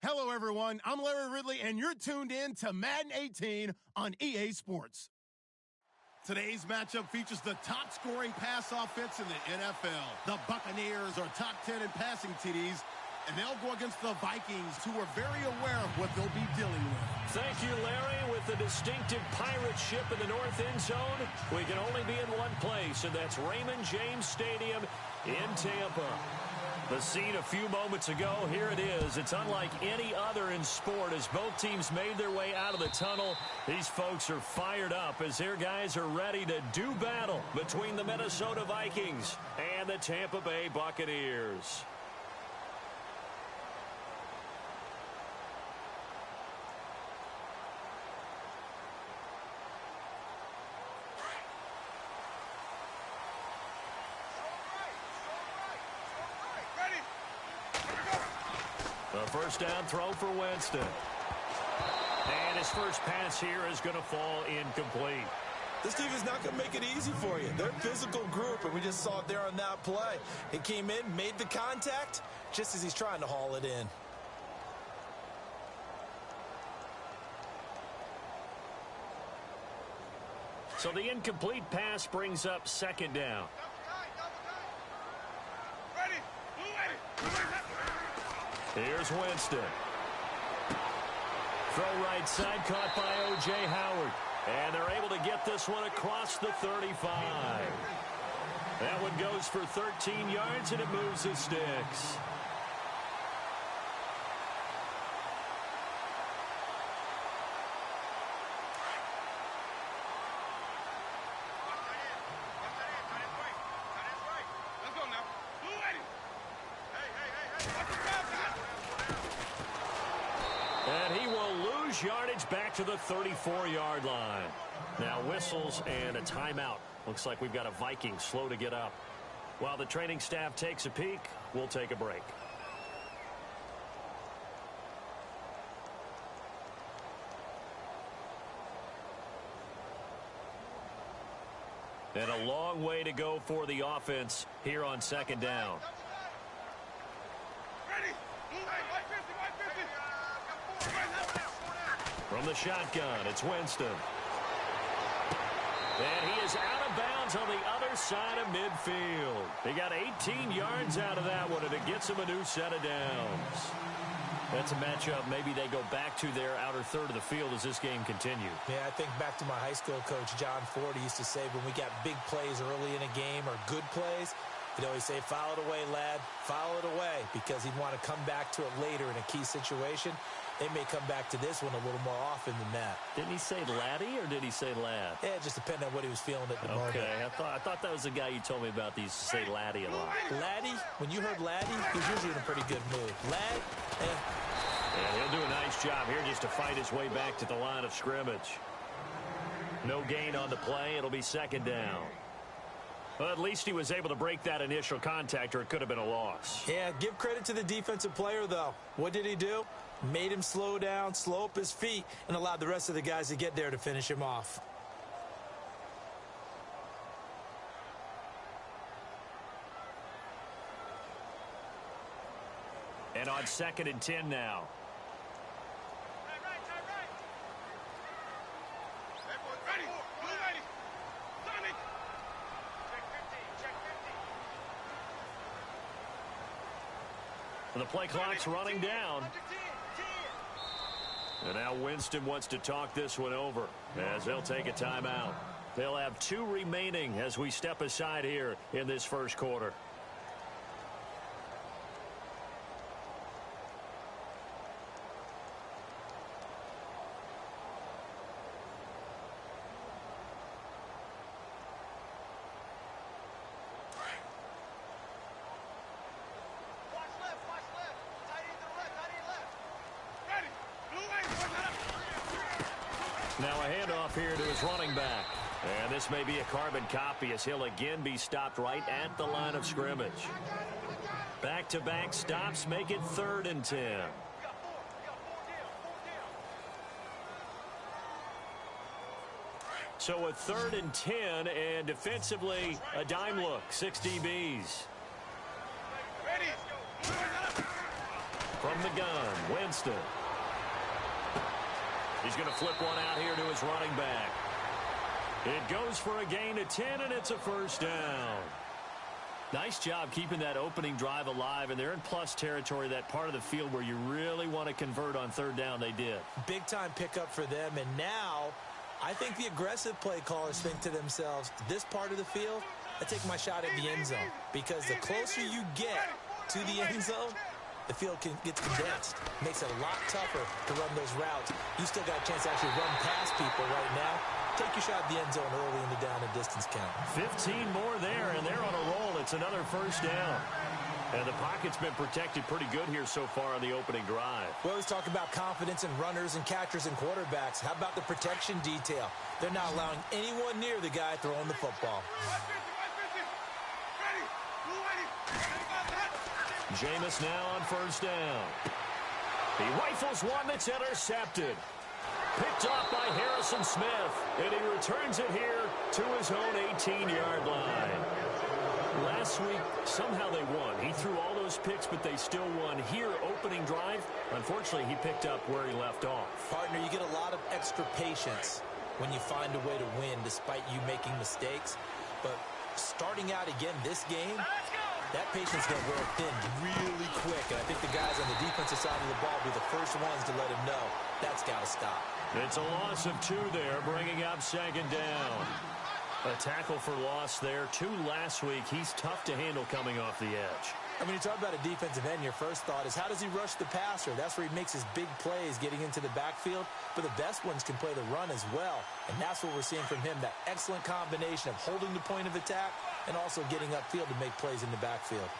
Hello, everyone. I'm Larry Ridley, and you're tuned in to Madden 18 on EA Sports. Today's matchup features the top-scoring pass offense in the NFL. The Buccaneers are top 10 in passing TDs, and they'll go against the Vikings, who are very aware of what they'll be dealing with. Thank you, Larry. With the distinctive pirate ship in the north end zone, we can only be in one place, and that's Raymond James Stadium in Tampa. The scene a few moments ago, here it is. It's unlike any other in sport as both teams made their way out of the tunnel. These folks are fired up as their guys are ready to do battle between the Minnesota Vikings and the Tampa Bay Buccaneers. The first down throw for Winston. And his first pass here is going to fall incomplete. This team is not going to make it easy for you. They're a physical group, and we just saw it there on that play. He came in, made the contact, just as he's trying to haul it in. So the incomplete pass brings up second down. Here's Winston. Throw right side, caught by O.J. Howard. And they're able to get this one across the 35. That one goes for 13 yards, and it moves the sticks. Yardage back to the 34-yard line. Now whistles and a timeout. Looks like we've got a Viking slow to get up. While the training staff takes a peek, we'll take a break. And a long way to go for the offense here on second down. From the shotgun, it's Winston. And he is out of bounds on the other side of midfield. He got 18 yards out of that one, and it gets him a new set of downs. That's a matchup maybe they go back to their outer third of the field as this game continues. Yeah, I think back to my high school coach, John Ford. He used to say when we got big plays early in a game or good plays, he'd always say, foul it away, lad, foul it away, because he'd want to come back to it later in a key situation. They may come back to this one a little more often than that. Didn't he say laddie or did he say lad? Yeah, it just depended on what he was feeling at the moment. Okay, I thought that was the guy you told me about. These say laddie a lot. Laddie, when you heard laddie, he's usually in a pretty good mood. Lad, And he'll do a nice job here just to fight his way back to the line of scrimmage. No gain on the play. It'll be second down. Well, at least he was able to break that initial contact, or it could have been a loss. Yeah, give credit to the defensive player, though. What did he do? Made him slow down, slow up his feet, and allowed the rest of the guys to get there to finish him off. And on 2nd and 10 now. And the play clock's running down. And now Winston wants to talk this one over as they'll take a timeout. They'll have 2 remaining as we step aside here in this first quarter. Now a handoff here to his running back. And this may be a carbon copy as he'll again be stopped right at the line of scrimmage. Back-to-back stops make it 3rd and 10. So a 3rd and 10, and defensively a dime look, 6 DBs. From From the gun, Winston. He's going to flip one out here to his running back. It goes for a gain of 10, and it's a first down. Nice job keeping that opening drive alive, and they're in plus territory, that part of the field where you really want to convert on third down. They did. Big-time pickup for them, and now I think the aggressive play callers think to themselves, this part of the field, I take my shot at the end zone, because the closer you get to the end zone, the field gets condensed. Makes it a lot tougher to run those routes. You still got a chance to actually run past people right now. Take your shot at the end zone early in the down and distance count. 15 more there, and they're on a roll. It's another first down. And the pocket's been protected pretty good here so far on the opening drive. We always talk about confidence in runners and catchers and quarterbacks. How about the protection detail? They're not allowing anyone near the guy throwing the football. Jameis now on first down. He rifles one that's intercepted. Picked off by Harrison Smith, and he returns it here to his own 18-yard line. Last week, somehow they won. He threw all those picks, but they still won. Here, opening drive, unfortunately, he picked up where he left off. Partner, you get a lot of extra patience when you find a way to win despite you making mistakes. But starting out again this game, that patience is going to wear thin really quick. And I think the guys on the defensive side of the ball will be the first ones to let him know that's got to stop. It's a loss of 2 there, bringing up second down. A tackle for loss there. 2 last week. He's tough to handle coming off the edge. And when you talk about a defensive end, your first thought is, how does he rush the passer? That's where he makes his big plays getting into the backfield. But the best ones can play the run as well. And that's what we're seeing from him, that excellent combination of holding the point of attack and also getting upfield to make plays in the backfield.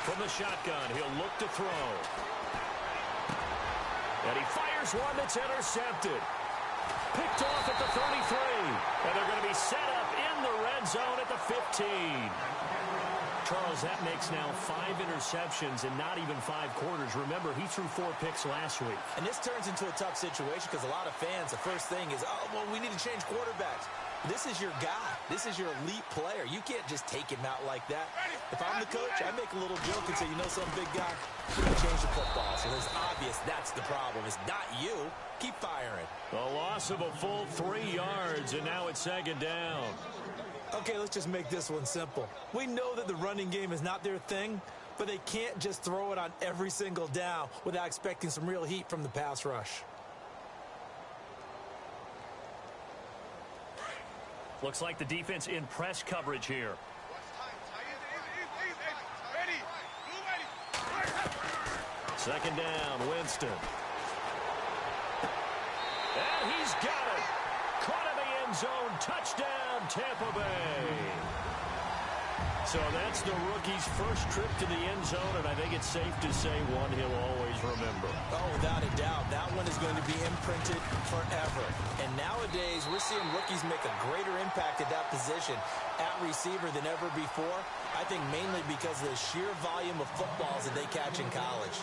From the shotgun, he'll look to throw. And he fires one that's intercepted. Picked off at the 33. And they're going to be set up in the red zone at the 15. Charles, that makes now 5 interceptions in not even 5 quarters. Remember, he threw 4 picks last week. And this turns into a tough situation because a lot of fans, the first thing is, oh, well, we need to change quarterbacks. This is your guy. This is your elite player. You can't just take him out like that. If I'm the coach, I make a little joke and say, you know, some big guy, we're going to change the football. So it's obvious that's the problem. It's not you. Keep firing. A loss of a full 3 yards, and now it's second down. Okay, let's just make this one simple. We know that the running game is not their thing, but they can't just throw it on every single down without expecting some real heat from the pass rush. Looks like the defense in press coverage here. Second down, Winston. And he's got it. Caught in the end zone. Touchdown, Tampa Bay. So that's the rookie's first trip to the end zone, and I think it's safe to say one he'll always remember. Oh, without a doubt. That one is going to be imprinted forever. And nowadays, we're seeing rookies make a greater impact at that position at receiver than ever before. I think mainly because of the sheer volume of footballs that they catch in college.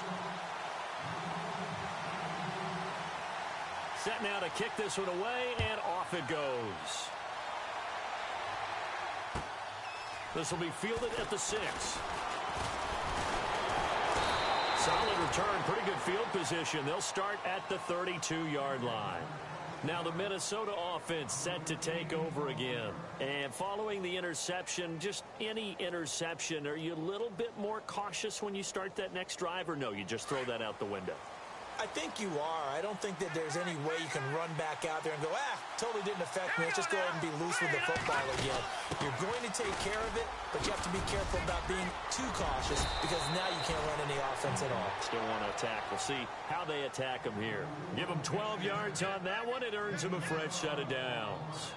Set now to kick this one away, and off it goes. This will be fielded at the 6. Solid return, pretty good field position. They'll start at the 32-yard line. Now the Minnesota offense set to take over again. And following the interception, just any interception, are you a little bit more cautious when you start that next drive, or no, you just throw that out the window? I think you are. I don't think that there's any way you can run back out there and go, totally didn't affect me. Let's just go ahead and be loose with the football again. You're going to take care of it, but you have to be careful about being too cautious because now you can't run any offense at all. Still want to attack. We'll see how they attack him here. Give him 12 yards on that one. It earns him a fresh set of downs.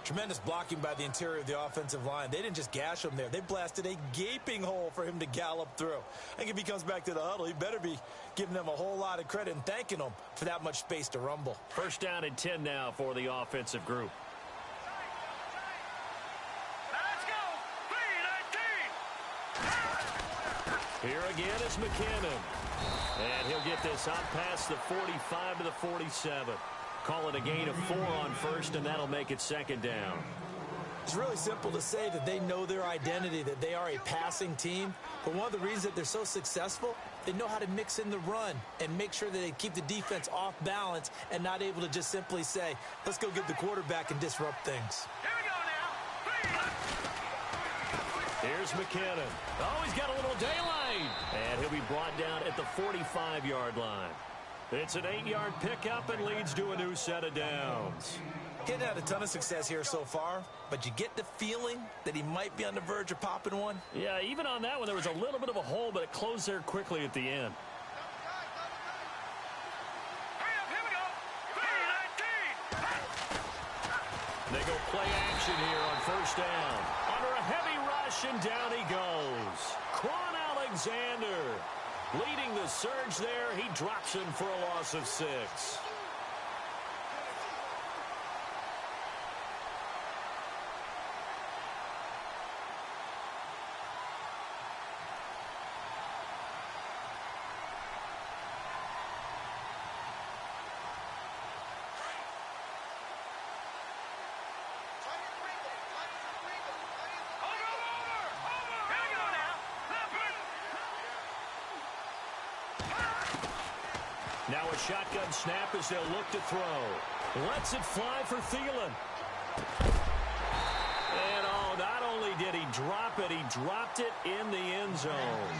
Tremendous blocking by the interior of the offensive line. They didn't just gash him there. They blasted a gaping hole for him to gallop through. I think if he comes back to the huddle, he better be giving them a whole lot of credit and thanking them for that much space to rumble. First down and 10 now for the offensive group. Let's go! 3-19! Here again is McKinnon. And he'll get this out past the 45 to the 47. Call it a gain of 4 on first, and that'll make it second down. It's really simple to say that they know their identity, that they are a passing team. But one of the reasons that they're so successful, they know how to mix in the run and make sure that they keep the defense off balance and not able to just simply say, let's go get the quarterback and disrupt things. Here we go now. Here's McKinnon. Oh, he's got a little daylight. And he'll be brought down at the 45-yard line. It's an 8-yard pickup and leads to a new set of downs. He's had a ton of success here so far, but you get the feeling that he might be on the verge of popping one. Yeah, even on that one, there was a little bit of a hole, but it closed there quickly at the end. Here we go. 3-19. They go play action here on first down. Under a heavy rush, and down he goes. Quan Alexander leading the surge there. He drops him for a loss of 6. Now a shotgun snap as they'll look to throw. Lets it fly for Thielen. And oh, not only did he drop it, he dropped it in the end zone.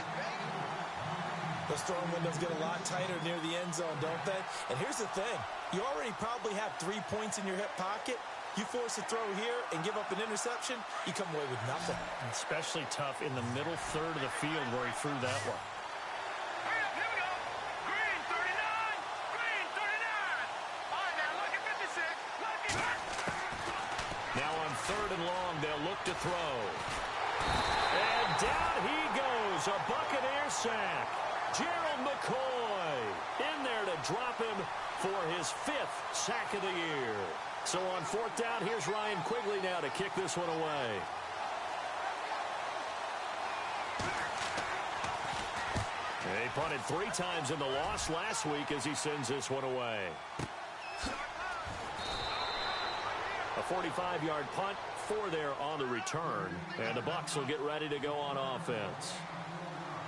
Those throwing windows get a lot tighter near the end zone, don't they? And here's the thing. You already probably have 3 points in your hip pocket. You force a throw here and give up an interception, you come away with nothing. Especially tough in the middle third of the field where he threw that one. Third and long, they'll look to throw. And down he goes, a Buccaneer sack. Gerald McCoy in there to drop him for his 5th sack of the year. So on 4th down, here's Ryan Quigley now to kick this one away. He punted 3 times in the loss last week as he sends this one away. A 45-yard punt, 4 there on the return. And the Bucs will get ready to go on offense.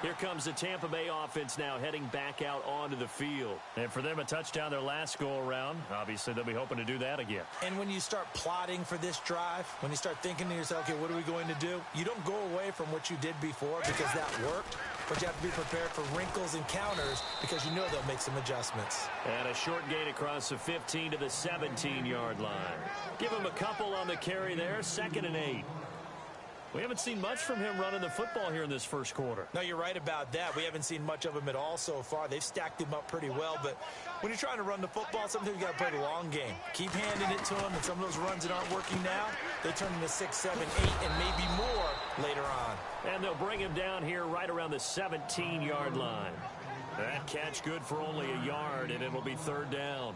Here comes the Tampa Bay offense now heading back out onto the field. And for them, a touchdown their last go-around. Obviously, they'll be hoping to do that again. And when you start plotting for this drive, when you start thinking to yourself, okay, what are we going to do? You don't go away from what you did before because that worked. But you have to be prepared for wrinkles and counters because you know they'll make some adjustments. And a short gain across the 15 to the 17-yard line. Give him a couple on the carry there, 2nd and 8. We haven't seen much from him running the football here in this first quarter. No, you're right about that. We haven't seen much of him at all so far. They've stacked him up pretty well, but when you're trying to run the football, sometimes you got to play the long game. Keep handing it to him, and some of those runs that aren't working now, they turn into 6, 7, 8, and maybe more later on. And they'll bring him down here right around the 17-yard line. That catch good for only a yard, and it'll be 3rd down.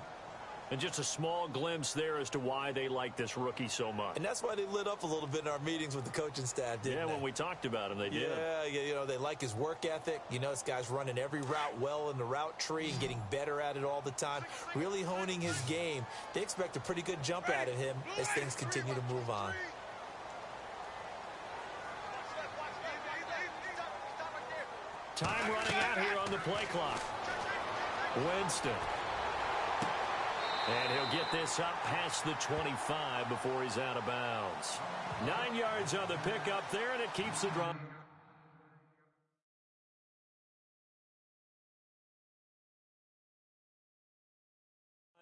And just a small glimpse there as to why they like this rookie so much. And that's why they lit up a little bit in our meetings with the coaching staff, didn't they? Yeah, when we talked about him, they did. Yeah, you know, they like his work ethic. You know, this guy's running every route well in the route tree and getting better at it all the time, really honing his game. They expect a pretty good jump out of him as things continue to move on. Time running out here on the play clock. Winston. And he'll get this up past the 25 before he's out of bounds. 9 yards on the pickup there, and it keeps the drive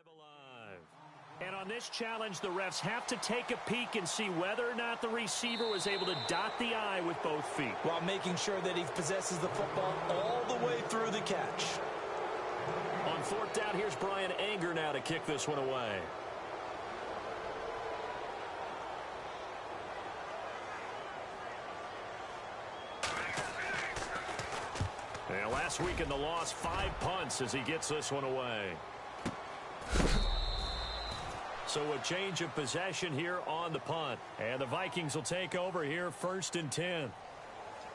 alive. And on this challenge, the refs have to take a peek and see whether or not the receiver was able to dot the I with both feet, while making sure that he possesses the football all the way through the catch. On 4th down, here's Brian Anger now to kick this one away. And last week in the loss, 5 punts as he gets this one away. So a change of possession here on the punt. And the Vikings will take over here 1st and 10.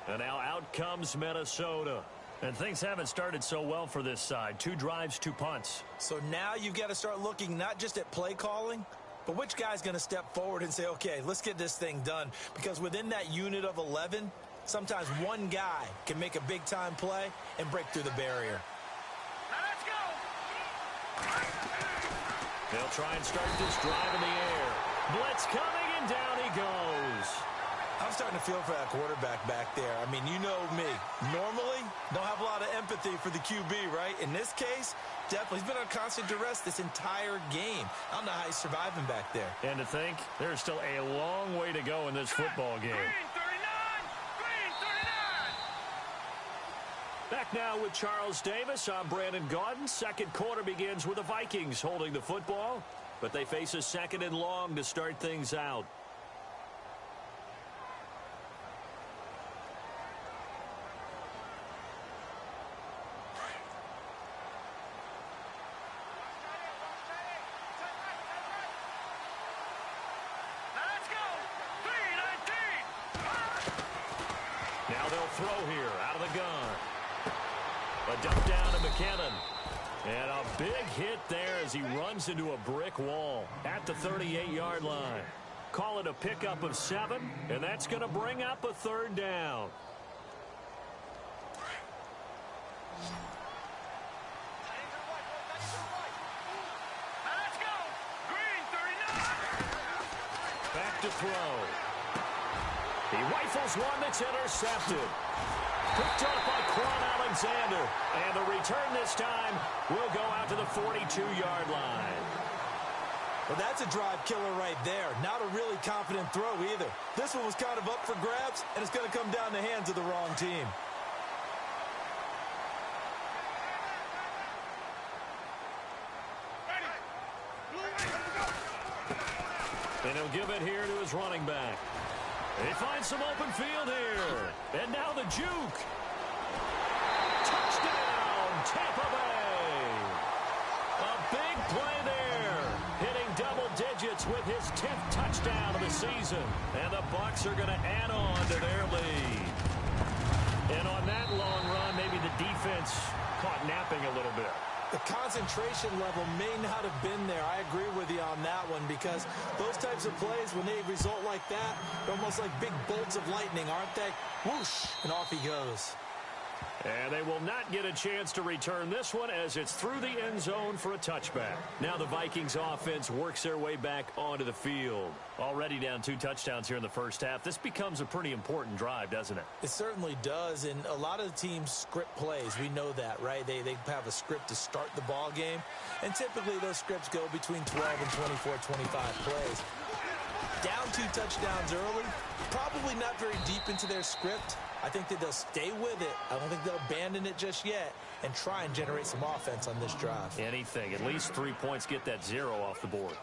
And now out comes Minnesota. And things haven't started so well for this side. 2 drives, 2 punts. So now you've got to start looking not just at play calling, But which guy's going to step forward and say, okay, let's get this thing done? Because within that unit of 11, sometimes one guy can make a big-time play and break through the barrier. Now let's go. They'll try and start this drive in the air. Blitz coming, and down he goes. I'm starting to feel for that quarterback back there. I mean, you know me. Normally, don't have a lot of empathy for the QB, right? In this case, definitely. He's been on constant duress this entire game. I don't know how he's surviving back there. And to think, there's still a long way to go in this football game. Green 39. Green 39. Back now with Charles Davis. I'm Brandon Gaudin. Second quarter begins with the Vikings holding the football, but they face a second and long to start things out. Now let's go. 3-19. Now they'll throw here out of the gun. A dump down to McKinnon. And a big hit there as he runs into a brick wall at the 38-yard line. Call it a pickup of 7, and that's going to bring up a third down. Now let's go. Green 39. Back to throw. He rifles one that's intercepted. Picked up by Quan Alexander. And the return this time will go out to the 42-yard line. Well, that's a drive killer right there. Not a really confident throw either. This one was kind of up for grabs, and it's going to come down the hands of the wrong team. And he'll give it here to his running back. He finds some open field here. And now the juke. Touchdown, Tampa Bay. A big play there. Hitting double digits with his 10th touchdown of the season. And the Bucs are going to add on to their lead. And on that long run, maybe the defense caught napping a little bit. The concentration level may not have been there. I agree with you on that one because those types of plays, when they result like that, they're almost like big bolts of lightning, aren't they? Whoosh, and off he goes. And they will not get a chance to return this one as it's through the end zone for a touchback. Now the Vikings offense works their way back onto the field. Already down 2 touchdowns here in the first half. This becomes a pretty important drive, doesn't it? It certainly does, and a lot of the teams script plays. We know that, right? They have a script to start the ball game, and typically those scripts go between 12 and 24, 25 plays. Down 2 touchdowns early, probably not very deep into their script. I think that they'll stay with it. I don't think they'll abandon it just yet and try and generate some offense on this drive. Anything. At least 3 points, get that 0 off the board.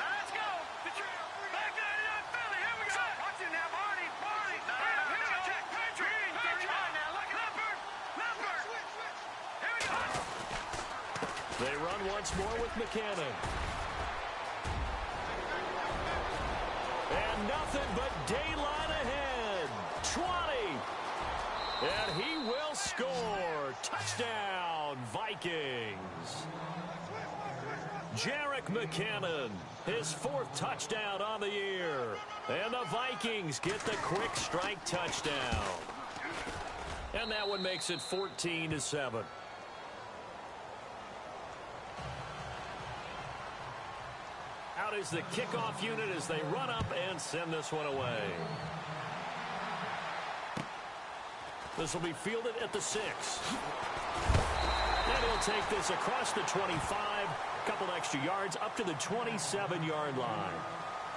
Now let's go. Back 99 Philly. Here we go. Watch it now, Marty. Here we go. Check. Green 39. Now look at Lumbert. Here we go. They run once more with McKinnon. And nothing but daylight ahead. 20. And he will score. Touchdown, Vikings. Jerick McKinnon, his 4th touchdown on the year. And the Vikings get the quick strike touchdown. And that one makes it 14-7. Out is the kickoff unit as they run up and send this one away. This will be fielded at the 6. And he'll take this across the 25, a couple extra yards up to the 27-yard line.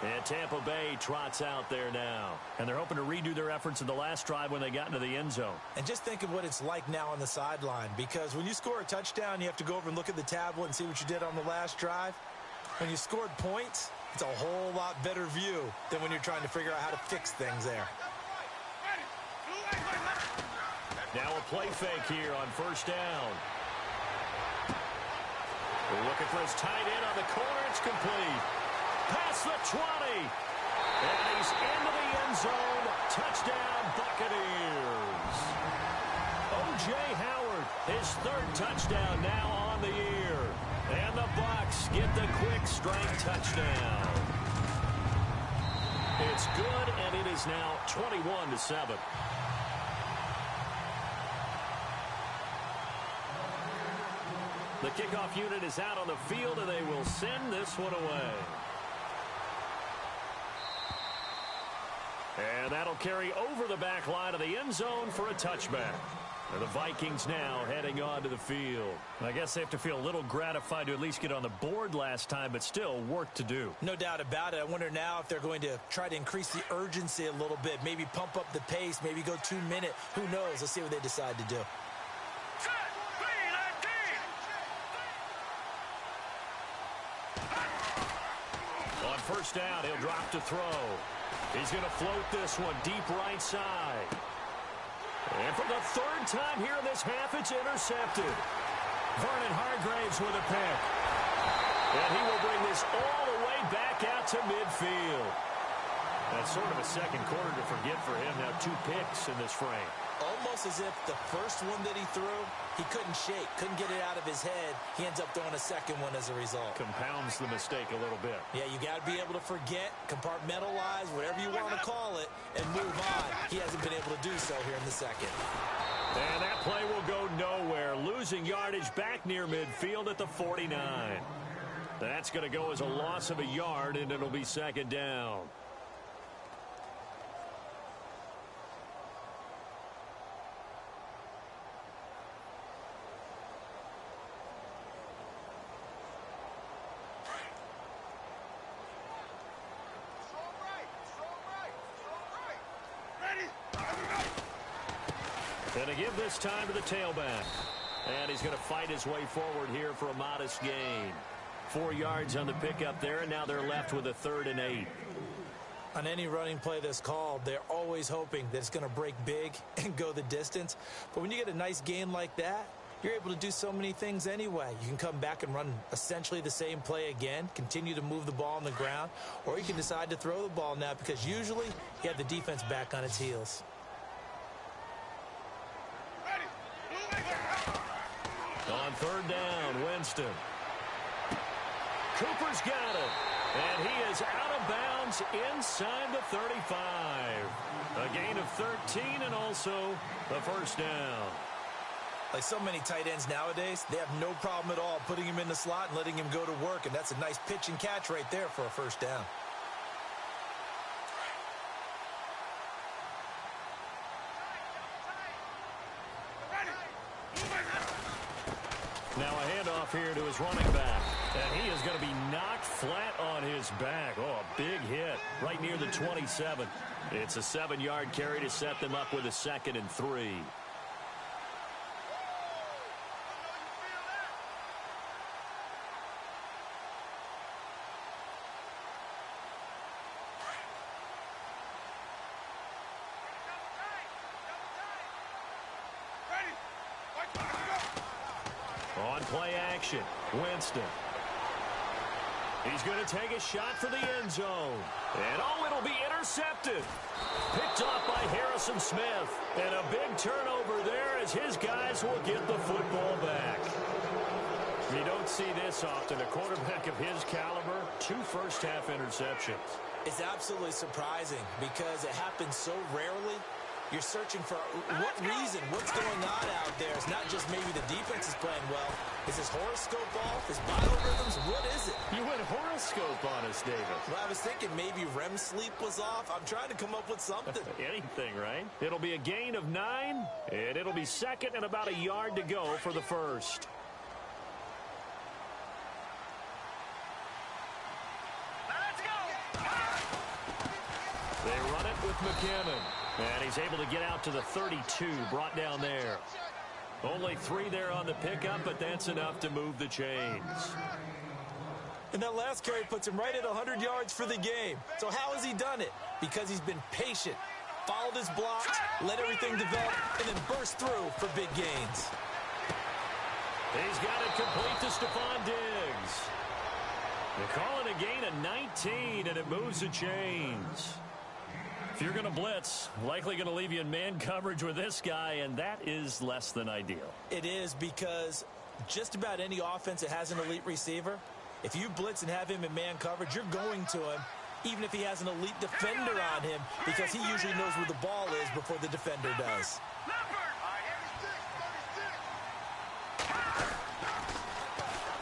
And Tampa Bay trots out there now. And they're hoping to redo their efforts in the last drive when they got into the end zone. And just think of what it's like now on the sideline, because when you score a touchdown, you have to go over and look at the tablet and see what you did on the last drive. When you scored points, it's a whole lot better view than when you're trying to figure out how to fix things there. Now a play fake here on first down. We're looking for his tight end on the corner. It's complete. Past the 20. And he's into the end zone. Touchdown, Buccaneers. O.J. Howard, his third touchdown now on the year. And the Bucs get the quick strike touchdown. It's good, and it is now 21-7. The kickoff unit is out on the field, and they will send this one away. And that'll carry over the back line of the end zone for a touchback. And the Vikings now heading onto the field. I guess they have to feel a little gratified to at least get on the board last time, but still work to do. No doubt about it. I wonder now if they're going to try to increase the urgency a little bit, maybe pump up the pace, maybe go 2 minute. Who knows? Let's see what they decide to do. On first down, he'll drop to throw. He's going to float this one deep right side. And for the third time here in this half, it's intercepted. Vernon Hargraves with a pick. And he will bring this all the way back out to midfield. That's sort of a second quarter to forget for him. Now 2 picks in this frame. Almost as if the first one that he threw, he couldn't shake, couldn't get it out of his head. He ends up throwing a second one as a result. Compounds the mistake a little bit. Yeah, you got to be able to forget, compartmentalize, whatever you want to call it, and move on. He hasn't been able to do so here in the second. And that play will go nowhere, losing yardage back near midfield at the 49. That's going to go as a loss of a yard, and it'll be second down. Going to give this time to the tailback. And he's going to fight his way forward here for a modest gain. 4 yards on the pickup there, and now they're left with a 3rd and 8. On any running play that's called, they're always hoping that it's going to break big and go the distance. But when you get a nice gain like that, you're able to do so many things anyway. You can come back and run essentially the same play again, continue to move the ball on the ground, or you can decide to throw the ball now because usually you have the defense back on its heels. On 3rd down, Winston. Cooper's got it. And he is out of bounds inside the 35. A gain of 13 and also the first down. Like so many tight ends nowadays, they have no problem at all putting him in the slot and letting him go to work. And that's a nice pitch and catch right there for a first down. Now a handoff here to his running back. And he is going to be knocked flat on his back. Oh, a big hit right near the 27. It's a 7-yard carry to set them up with a 2nd and 3. On play action, Winston. He's going to take a shot for the end zone. And oh, it'll be intercepted. Picked off by Harrison Smith. And a big turnover there as his guys will get the football back. You don't see this often. A quarterback of his caliber, 2 first-half interceptions. It's absolutely surprising because it happens so rarely. You're searching for what reason, what's going on out there. It's not just maybe the defense is playing well. Is his horoscope off? His biorhythms? What is it? You went horoscope on us, David. Well, I was thinking maybe REM sleep was off. I'm trying to come up with something. Anything, right? It'll be a gain of 9, and it'll be 2nd and about a yard to go for the first. Let's go! They run it with McKinnon. And he's able to get out to the 32, brought down there. Only 3 there on the pickup, but that's enough to move the chains. And that last carry puts him right at 100 yards for the game. So how has he done it? Because he's been patient, followed his blocks, let everything develop, and then burst through for big gains. He's got it complete to Stephon Diggs. They call it a gain of 19, and it moves the chains. If you're going to blitz, likely going to leave you in man coverage with this guy, and that is less than ideal. It is, because just about any offense that has an elite receiver, if you blitz and have him in man coverage, you're going to him, even if he has an elite defender on him, because he usually knows where the ball is before the defender does.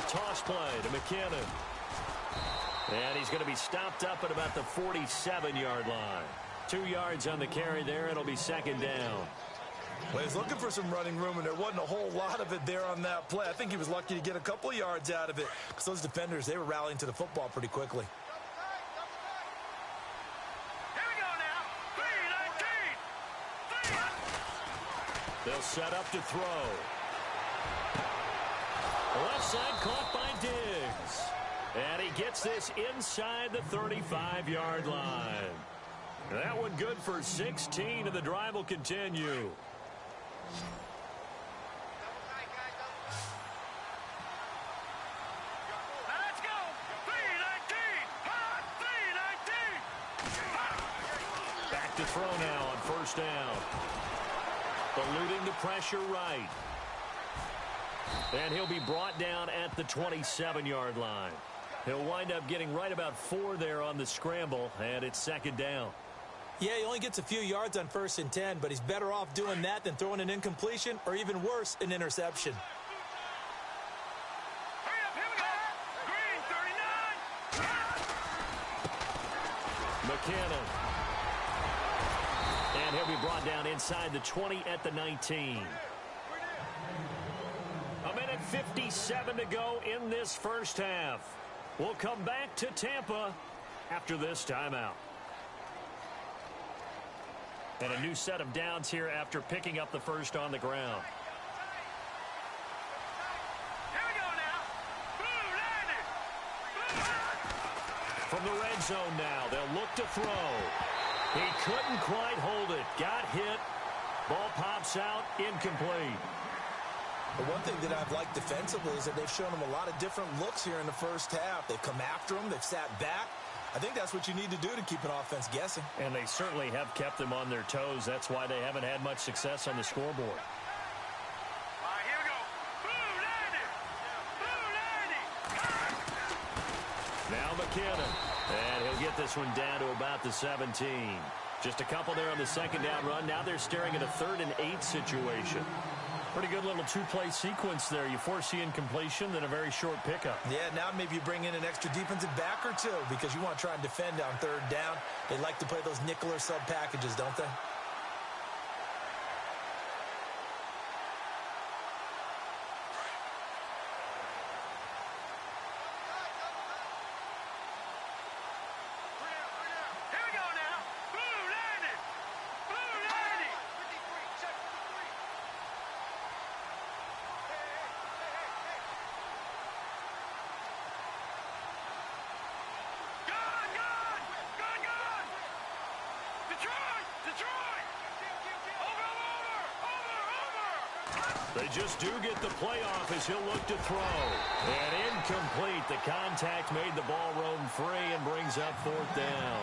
Toss play to McKinnon. And he's going to be stopped up at about the 47-yard line. 2 yards on the carry there. It'll be second down. Well, he's looking for some running room, and there wasn't a whole lot of it there on that play. I think he was lucky to get a couple yards out of it, because those defenders, they were rallying to the football pretty quickly. Here we go now. 3-19. They'll set up to throw. Left side caught by Diggs. And he gets this inside the 35-yard line. That one good for 16, and the drive will continue. Let's go. 3-19. 3-19. Back to throw now on first down. Eluding the pressure right. And he'll be brought down at the 27-yard line. He'll wind up getting right about 4 there on the scramble, and it's second down. Yeah, he only gets a few yards on 1st and 10, but he's better off doing that than throwing an incompletion, or even worse, an interception. Hurry up, here we go. Green, 39. McKinnon. And he'll be brought down inside the 20 at the 19. A minute 57 to go in this first half. We'll come back to Tampa after this timeout. And a new set of downs here after picking up the first on the ground. Here we go now. Blue landed. From the red zone now, they'll look to throw. He couldn't quite hold it. Got hit. Ball pops out, incomplete. The one thing that I've liked defensively is that they've shown him a lot of different looks here in the first half. They've come after him. They've sat back. I think that's what you need to do to keep an offense guessing. And they certainly have kept them on their toes. That's why they haven't had much success on the scoreboard. All right, here we go. Blue landed. Blue landing. Now McKinnon. And he'll get this one down to about the 17. Just a couple there on the second down run. Now they're staring at a 3rd and 8 situation. Pretty good little 2-play sequence there. You force the incompletion, then a very short pickup. Yeah, now maybe you bring in an extra defensive back or two, because you want to try and defend on 3rd down. They like to play those nickel or sub packages, don't they? Here we go now. Blue landed. Blue landing. Gone, gone. Gone, gone. Detroit. Detroit. Over. They just do get the playoff as he'll look to throw. And incomplete. The contact made the ball roam free and brings up 4th down.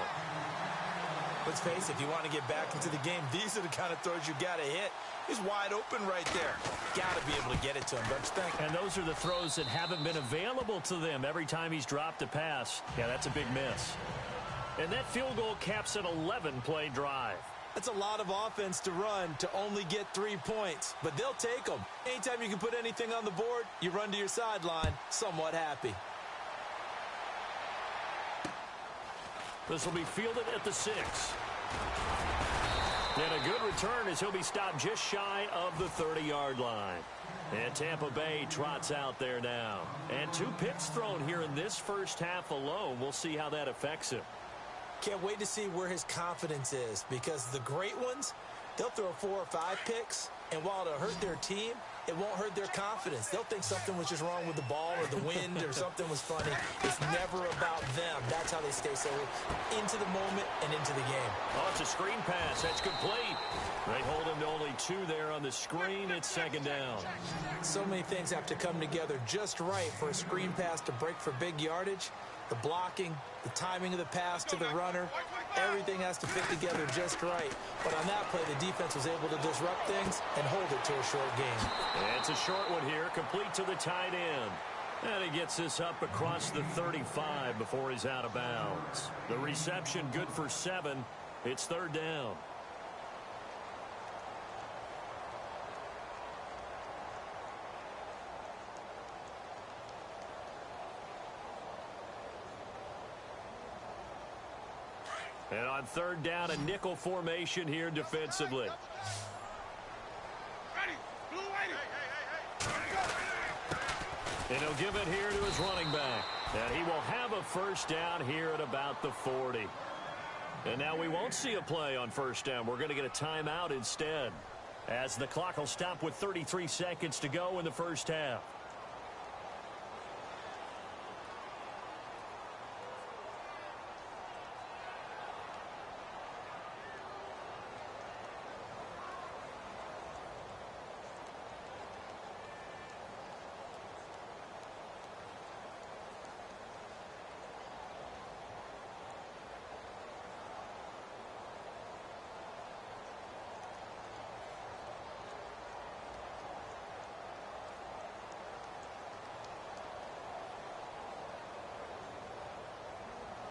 Let's face it, if you want to get back into the game, these are the kind of throws you got to hit. He's wide open right there. Got to be able to get it to him, don't you think? And those are the throws that haven't been available to them every time he's dropped a pass. Yeah, that's a big miss. And that field goal caps an 11-play drive. That's a lot of offense to run to only get 3 points, but they'll take them. Anytime you can put anything on the board, you run to your sideline somewhat happy. This will be fielded at the 6. And a good return as he'll be stopped just shy of the 30-yard line. And Tampa Bay trots out there now. And 2 picks thrown here in this first half alone. We'll see how that affects him. Can't wait to see where his confidence is, because the great ones, they'll throw 4 or 5 picks, and while it'll hurt their team, it won't hurt their confidence. They'll think something was just wrong with the ball or the wind or something was funny. It's never about them. That's how they stay so into the moment and into the game. Oh, it's a screen pass. That's complete. They hold him to only 2 there on the screen. It's second down. So many things have to come together just right for a screen pass to break for big yardage. The blocking, the timing of the pass to the runner, Everything has to fit together just right. But on that play, the defense was able to disrupt things and hold it to a short game. It's a short one here, complete to the tight end. And he gets this up across the 35 before he's out of bounds. The reception good for 7. It's third down. And on third down, a nickel formation here defensively. And he'll give it here to his running back. And he will have a first down here at about the 40. And now we won't see a play on first down. We're going to get a timeout instead, as the clock will stop with 33 seconds to go in the first half.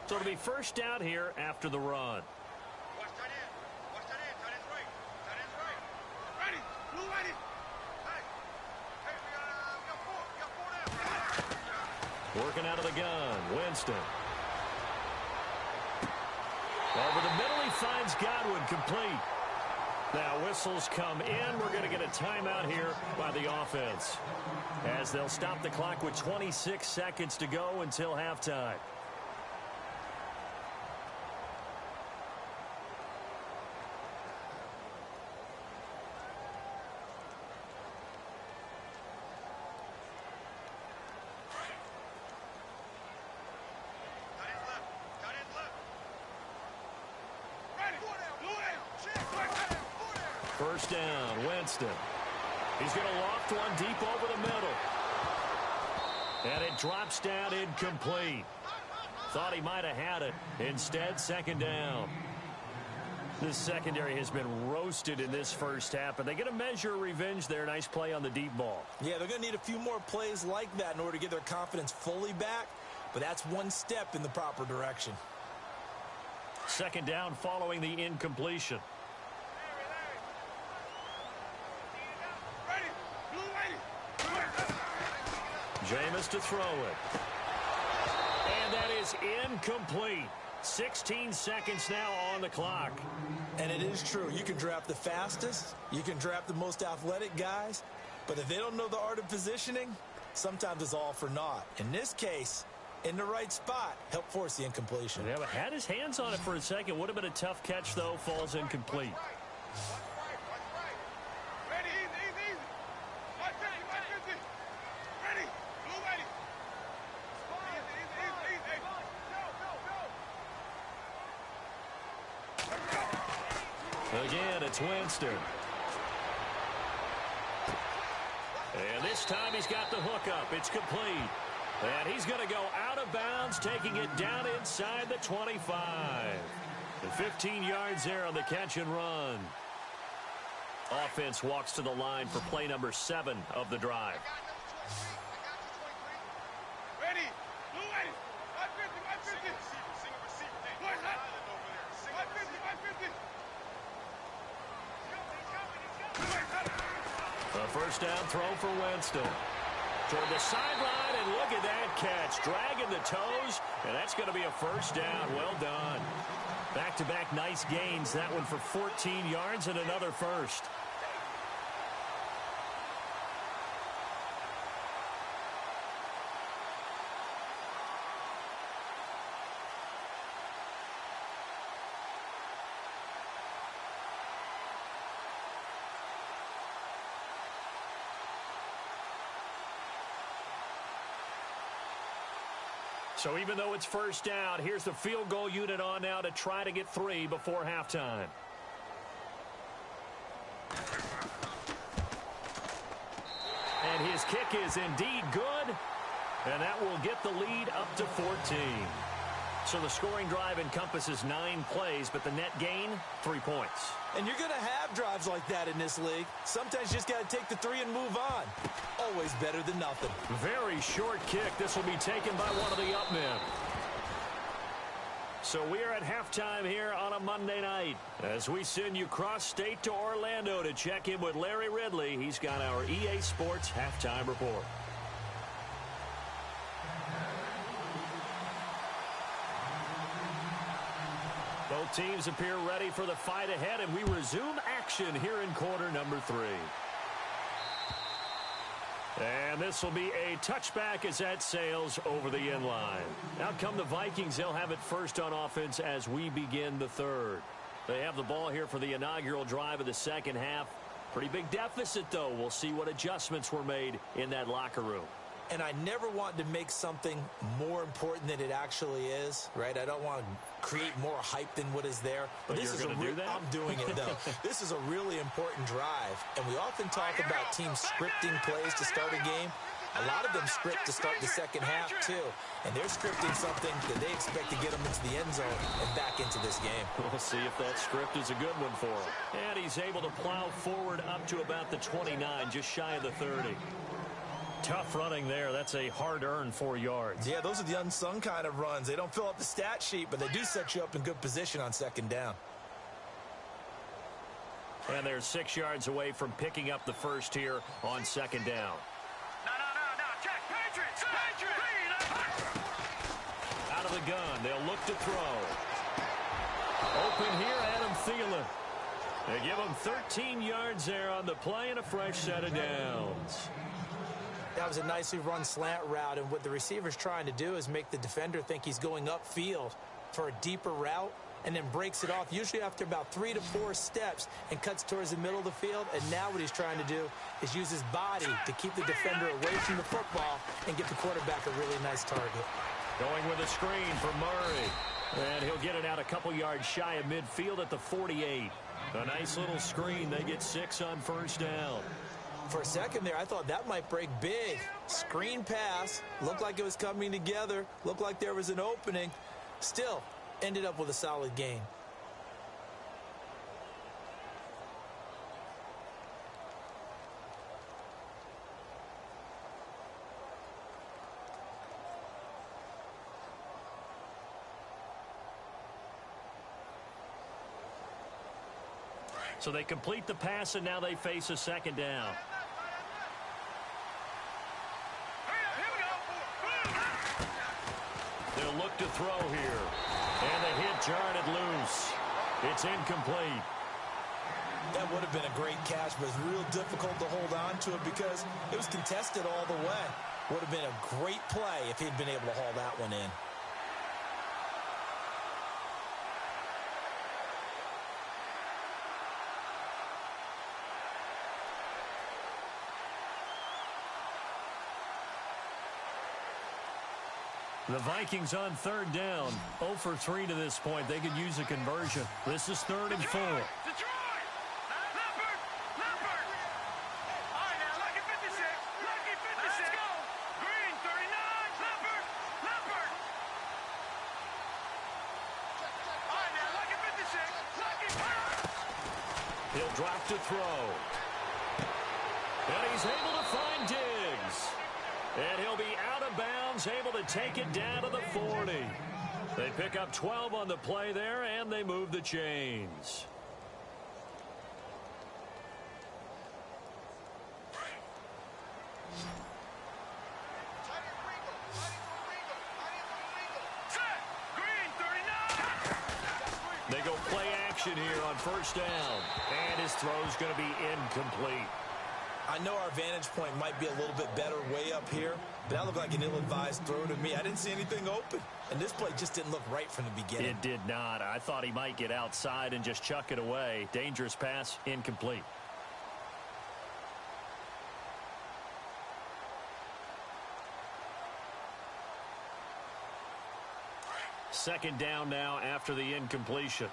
So it'll be first down here after the run. Watch tight end. Watch tight end. Tight end's right. Tight end's right. Ready. Blue ready. Hey. Hey, we got four. We got four down. Working out of the gun. Winston. Over the middle, he finds Godwin complete. Now whistles come in. We're going to get a timeout here by the offense, as they'll stop the clock with 26 seconds to go until halftime. First down, Winston. He's going to loft one deep over the middle. And it drops down incomplete. Thought he might have had it. Instead, second down. This secondary has been roasted in this first half, and they get a measure of revenge there. Nice play on the deep ball. Yeah, they're going to need a few more plays like that in order to get their confidence fully back, but that's one step in the proper direction. Second down following the incompletion. Jameis to throw it. And that is incomplete. 16 seconds now on the clock. And it is true. You can draft the fastest. You can draft the most athletic guys. But if they don't know the art of positioning, sometimes it's all for naught. In this case, in the right spot, help force the incompletion. Yeah, but had his hands on it for a second. Would have been a tough catch, though. Falls incomplete. Again, it's Winston. And this time he's got the hook up. It's complete. And he's going to go out of bounds, taking it down inside the 25. And 15 yards there on the catch and run. Offense walks to the line for play number 7 of the drive. A first down throw for Winston. Toward the sideline, and look at that catch. Dragging the toes, and that's going to be a first down. Well done. Back-to-back nice gains. That one for 14 yards and another first. So even though it's first down, here's the field goal unit on now to try to get 3 before halftime. And his kick is indeed good, and that will get the lead up to 14. So the scoring drive encompasses 9 plays, but the net gain, 3 points. And you're going to have drives like that in this league. Sometimes you just got to take the 3 and move on. Always better than nothing. Very short kick. This will be taken by one of the up men. So we are at halftime here on a Monday night as we send you cross-state to Orlando to check in with Larry Ridley. He's got our EA Sports halftime report. Both teams appear ready for the fight ahead, and we resume action here in quarter number 3. And this will be a touchback as that sails over the end line. Out come the Vikings. They'll have it first on offense as we begin the third. They have the ball here for the inaugural drive of the second half. Pretty big deficit, though. We'll see what adjustments were made in that locker room. And I never want to make something more important than it actually is, right? I don't want to create more hype than what is there. But this you're going to do that? I'm doing it, though. This is a really important drive. And we often talk about teams scripting plays to start a game. A lot of them script to start the second half, too. And they're scripting something that they expect to get them into the end zone and back into this game. We'll see if that script is a good one for him. And he's able to plow forward up to about the 29, just shy of the 30. Tough running there. That's a hard-earned 4 yards. Yeah, those are the unsung kind of runs. They don't fill up the stat sheet, but they do set you up in good position on second down. And they're 6 yards away from picking up the first here on second down. No. Check. Patriots. Out of the gun. They'll look to throw. Open here, Adam Thielen. They give him 13 yards there on the play and a fresh set of downs. That was a nicely run slant route, and what the receiver's trying to do is make the defender think he's going upfield for a deeper route and then breaks it off, usually after about 3 to 4 steps, and cuts towards the middle of the field. And now what he's trying to do is use his body to keep the defender away from the football and get the quarterback a really nice target. Going with a screen for Murray. And he'll get it out a couple yards shy of midfield at the 48. A nice little screen. They get 6 on first down. For a second there, I thought that might break big. Screen pass. Looked like it was coming together. Looked like there was an opening. Still, ended up with a solid gain. So they complete the pass, and now they face a second down. They'll look to throw here. And the hit jarred it loose. It's incomplete. That would have been a great catch, but it's real difficult to hold on to it because it was contested all the way. Would have been a great play if he'd been able to haul that one in. The Vikings on third down. 0 for 3 to this point. They could use a conversion. This is 3rd and 4. Detroit! Leopard! All right, now, lucky 56. Lucky 56. Let's go. Green, 39. Leopard! All right, now, lucky 56. Lucky. He'll drop to throw. And he's able to find Diggs. And he'll be out of bounds, able to take it down to the 40. They pick up 12 on the play there, and they move the chains. Set. Green, 39. They go play action here on first down. And his throw's going to be incomplete. I know our vantage point might be a little bit better way up here, but that looked like an ill-advised throw to me. I didn't see anything open, and this play just didn't look right from the beginning. It did not. I thought he might get outside and just chuck it away. Dangerous pass, incomplete. Second down now after the incompletion.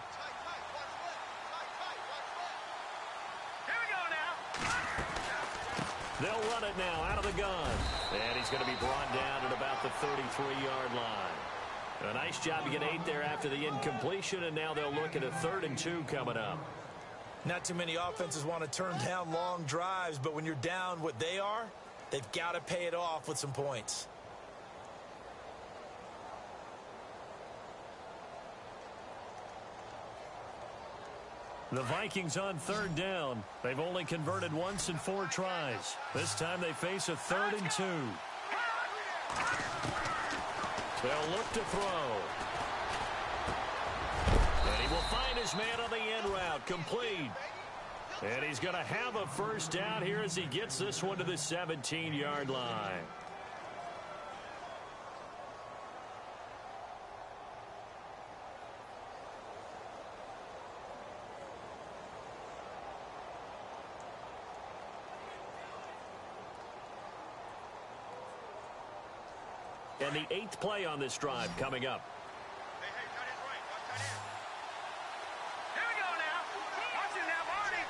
They'll run it now out of the gun. And he's going to be brought down at about the 33-yard line. A nice job to get 8 there after the incompletion, and now they'll look at a 3rd and 2 coming up. Not too many offenses want to turn down long drives, but when you're down what they are, they've got to pay it off with some points. The Vikings on 3rd down. They've only converted once in 4 tries. This time they face a 3rd and 2. They'll look to throw. And he will find his man on the end route. Complete. And he's going to have a first down here as he gets this one to the 17-yard line. And the 8th play on this drive coming up. Hey, cut it right. Cut in. Here we go now. Watch it now, Marty.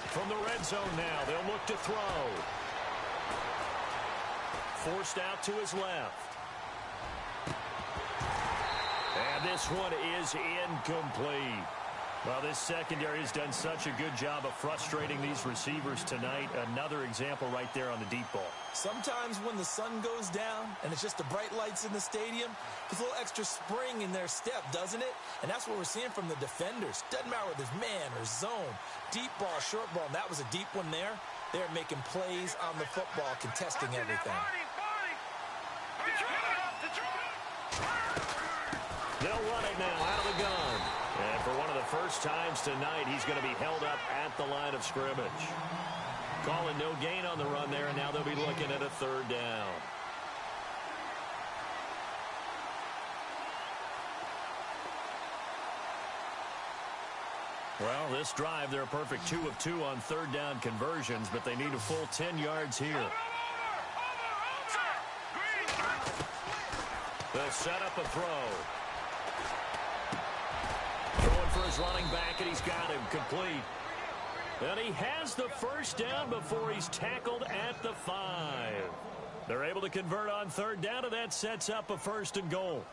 From the red zone now, they'll look to throw. Forced out to his left. And this one is incomplete. Well, this secondary has done such a good job of frustrating these receivers tonight. Another example right there on the deep ball. Sometimes when the sun goes down and it's just the bright lights in the stadium, there's a little extra spring in their step, doesn't it? And that's what we're seeing from the defenders. Doesn't matter whether it's man or zone, deep ball, short ball, and that was a deep one there. They're making plays on the football, contesting everything. They'll run it now out of the gun. And for one of the first times tonight, he's going to be held up at the line of scrimmage. Calling no gain on the run there, and now they'll be looking at a 3rd down. Well, this drive, they're a perfect 2 of 2 on 3rd down conversions, but they need a full 10 yards here. They'll set up a throw. Throwing for his running back, and he's got him complete. And he has the first down before he's tackled at the 5. They're able to convert on 3rd down, and that sets up a 1st and goal.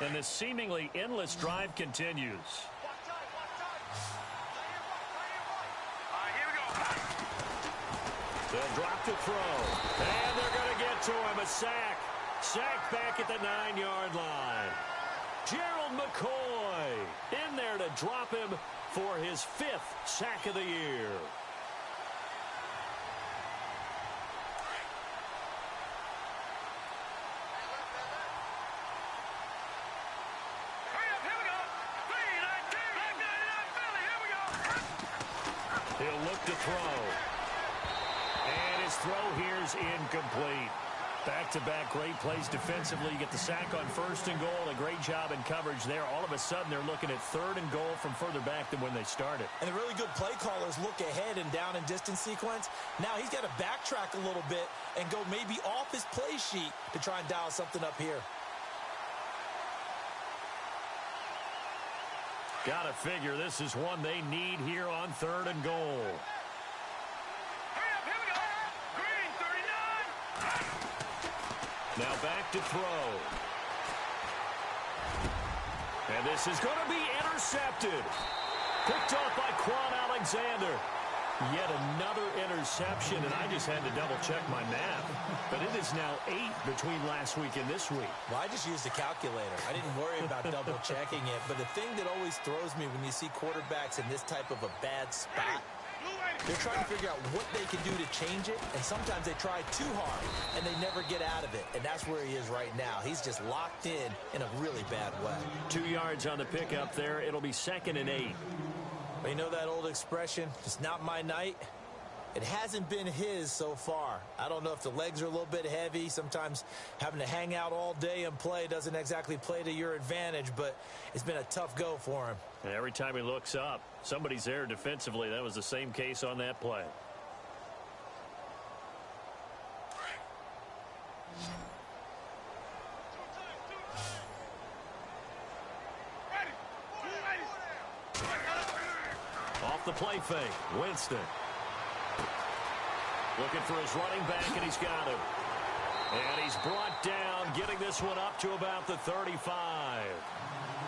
And the seemingly endless drive continues. They'll drop the throw. And they're going to get to him. A sack. Sack back at the 9-yard line. Gerald McCoy in there to drop him for his 5th sack of the year. He'll look to throw. And his throw here's incomplete. Back-to-back great plays defensively. You get the sack on 1st and goal. A great job in coverage there. All of a sudden, they're looking at 3rd and goal from further back than when they started. And the really good play callers look ahead and down and distance sequence. Now he's got to backtrack a little bit and go maybe off his play sheet to try and dial something up here. Got to figure this is one they need here on 3rd and goal. Now back to throw. And this is going to be intercepted. Picked off by Quan Alexander. Yet another interception, and I just had to double-check my math. But it is now 8 between last week and this week. Well, I just used a calculator. I didn't worry about double-checking it. But the thing that always throws me when you see quarterbacks in this type of a bad spot, they're trying to figure out what they can do to change it, and sometimes they try too hard, and they never get out of it, and that's where he is right now. He's just locked in a really bad way. 2 yards on the pickup there. It'll be 2nd and 8. But you know that old expression, it's not my night? It hasn't been his so far. I don't know if the legs are a little bit heavy. Sometimes having to hang out all day and play doesn't exactly play to your advantage, but it's been a tough go for him. And every time he looks up, somebody's there defensively. That was the same case on that play. Off the play fake, Winston. Looking for his running back, and he's got him. And he's brought down, getting this one up to about the 35.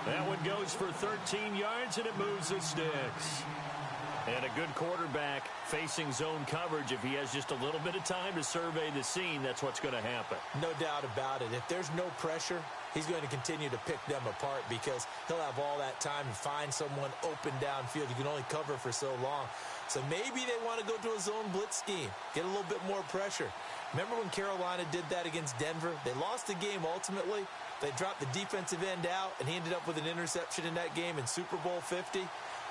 That one goes for 13 yards, and it moves the sticks. And a good quarterback facing zone coverage. If he has just a little bit of time to survey the scene, that's what's going to happen. No doubt about it. If there's no pressure, he's going to continue to pick them apart because he'll have all that time to find someone open downfield. You can only cover for so long. So maybe they want to go to a zone blitz scheme, get a little bit more pressure. Remember when Carolina did that against Denver? They lost the game ultimately. They dropped the defensive end out, and he ended up with an interception in that game in Super Bowl 50.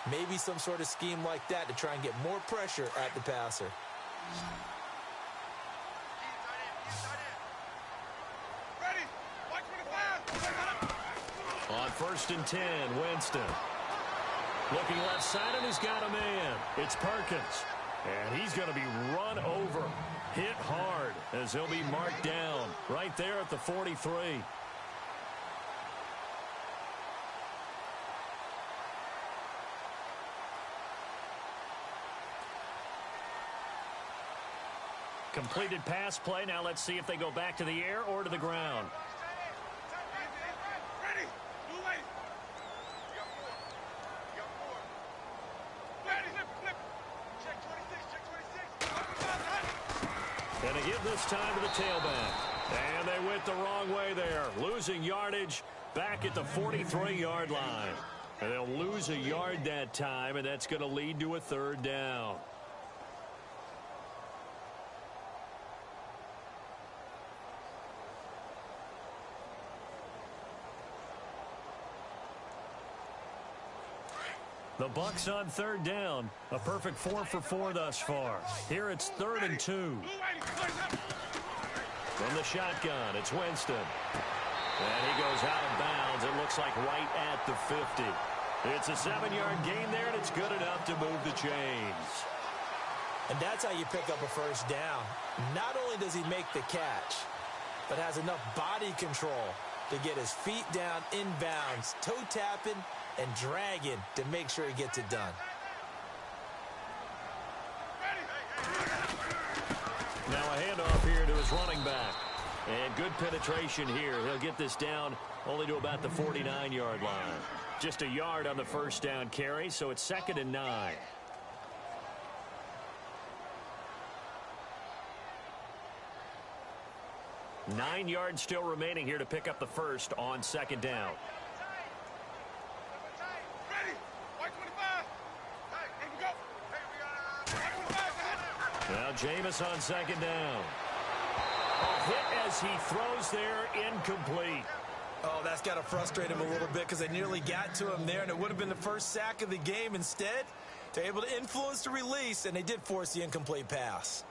Maybe some sort of scheme like that to try and get more pressure at the passer. On 1st and 10, Winston. Looking left side, and he's got a man. It's Perkins. And he's going to be run over, hit hard, as he'll be marked down right there at the 43. Completed pass play. Now let's see if they go back to the air or to the ground. And they give this time to the tailback. And they went the wrong way there. Losing yardage back at the 43-yard line. And they'll lose a yard that time, and that's going to lead to a 3rd down. The Bucs on 3rd down. A perfect 4 for 4 thus far. Here it's 3rd and 2. From the shotgun, it's Winston. And he goes out of bounds. It looks like right at the 50. It's a 7-yard gain there, and it's good enough to move the chains. And that's how you pick up a 1st down. Not only does he make the catch, but has enough body control to get his feet down inbounds, toe tapping, and dragging to make sure he gets it done. Now a handoff here to his running back. And good penetration here. He'll get this down only to about the 49-yard line. Just a yard on the 1st down carry, so it's 2nd and 9. Nine yards still remaining here to pick up the 1st on 2nd down. Now Jameis on 2nd down. A hit as he throws there, incomplete. Oh, that's got to frustrate him a little bit because they nearly got to him there, and it would have been the 1st sack of the game. Instead, they're able to influence the release, and they did force the incomplete pass.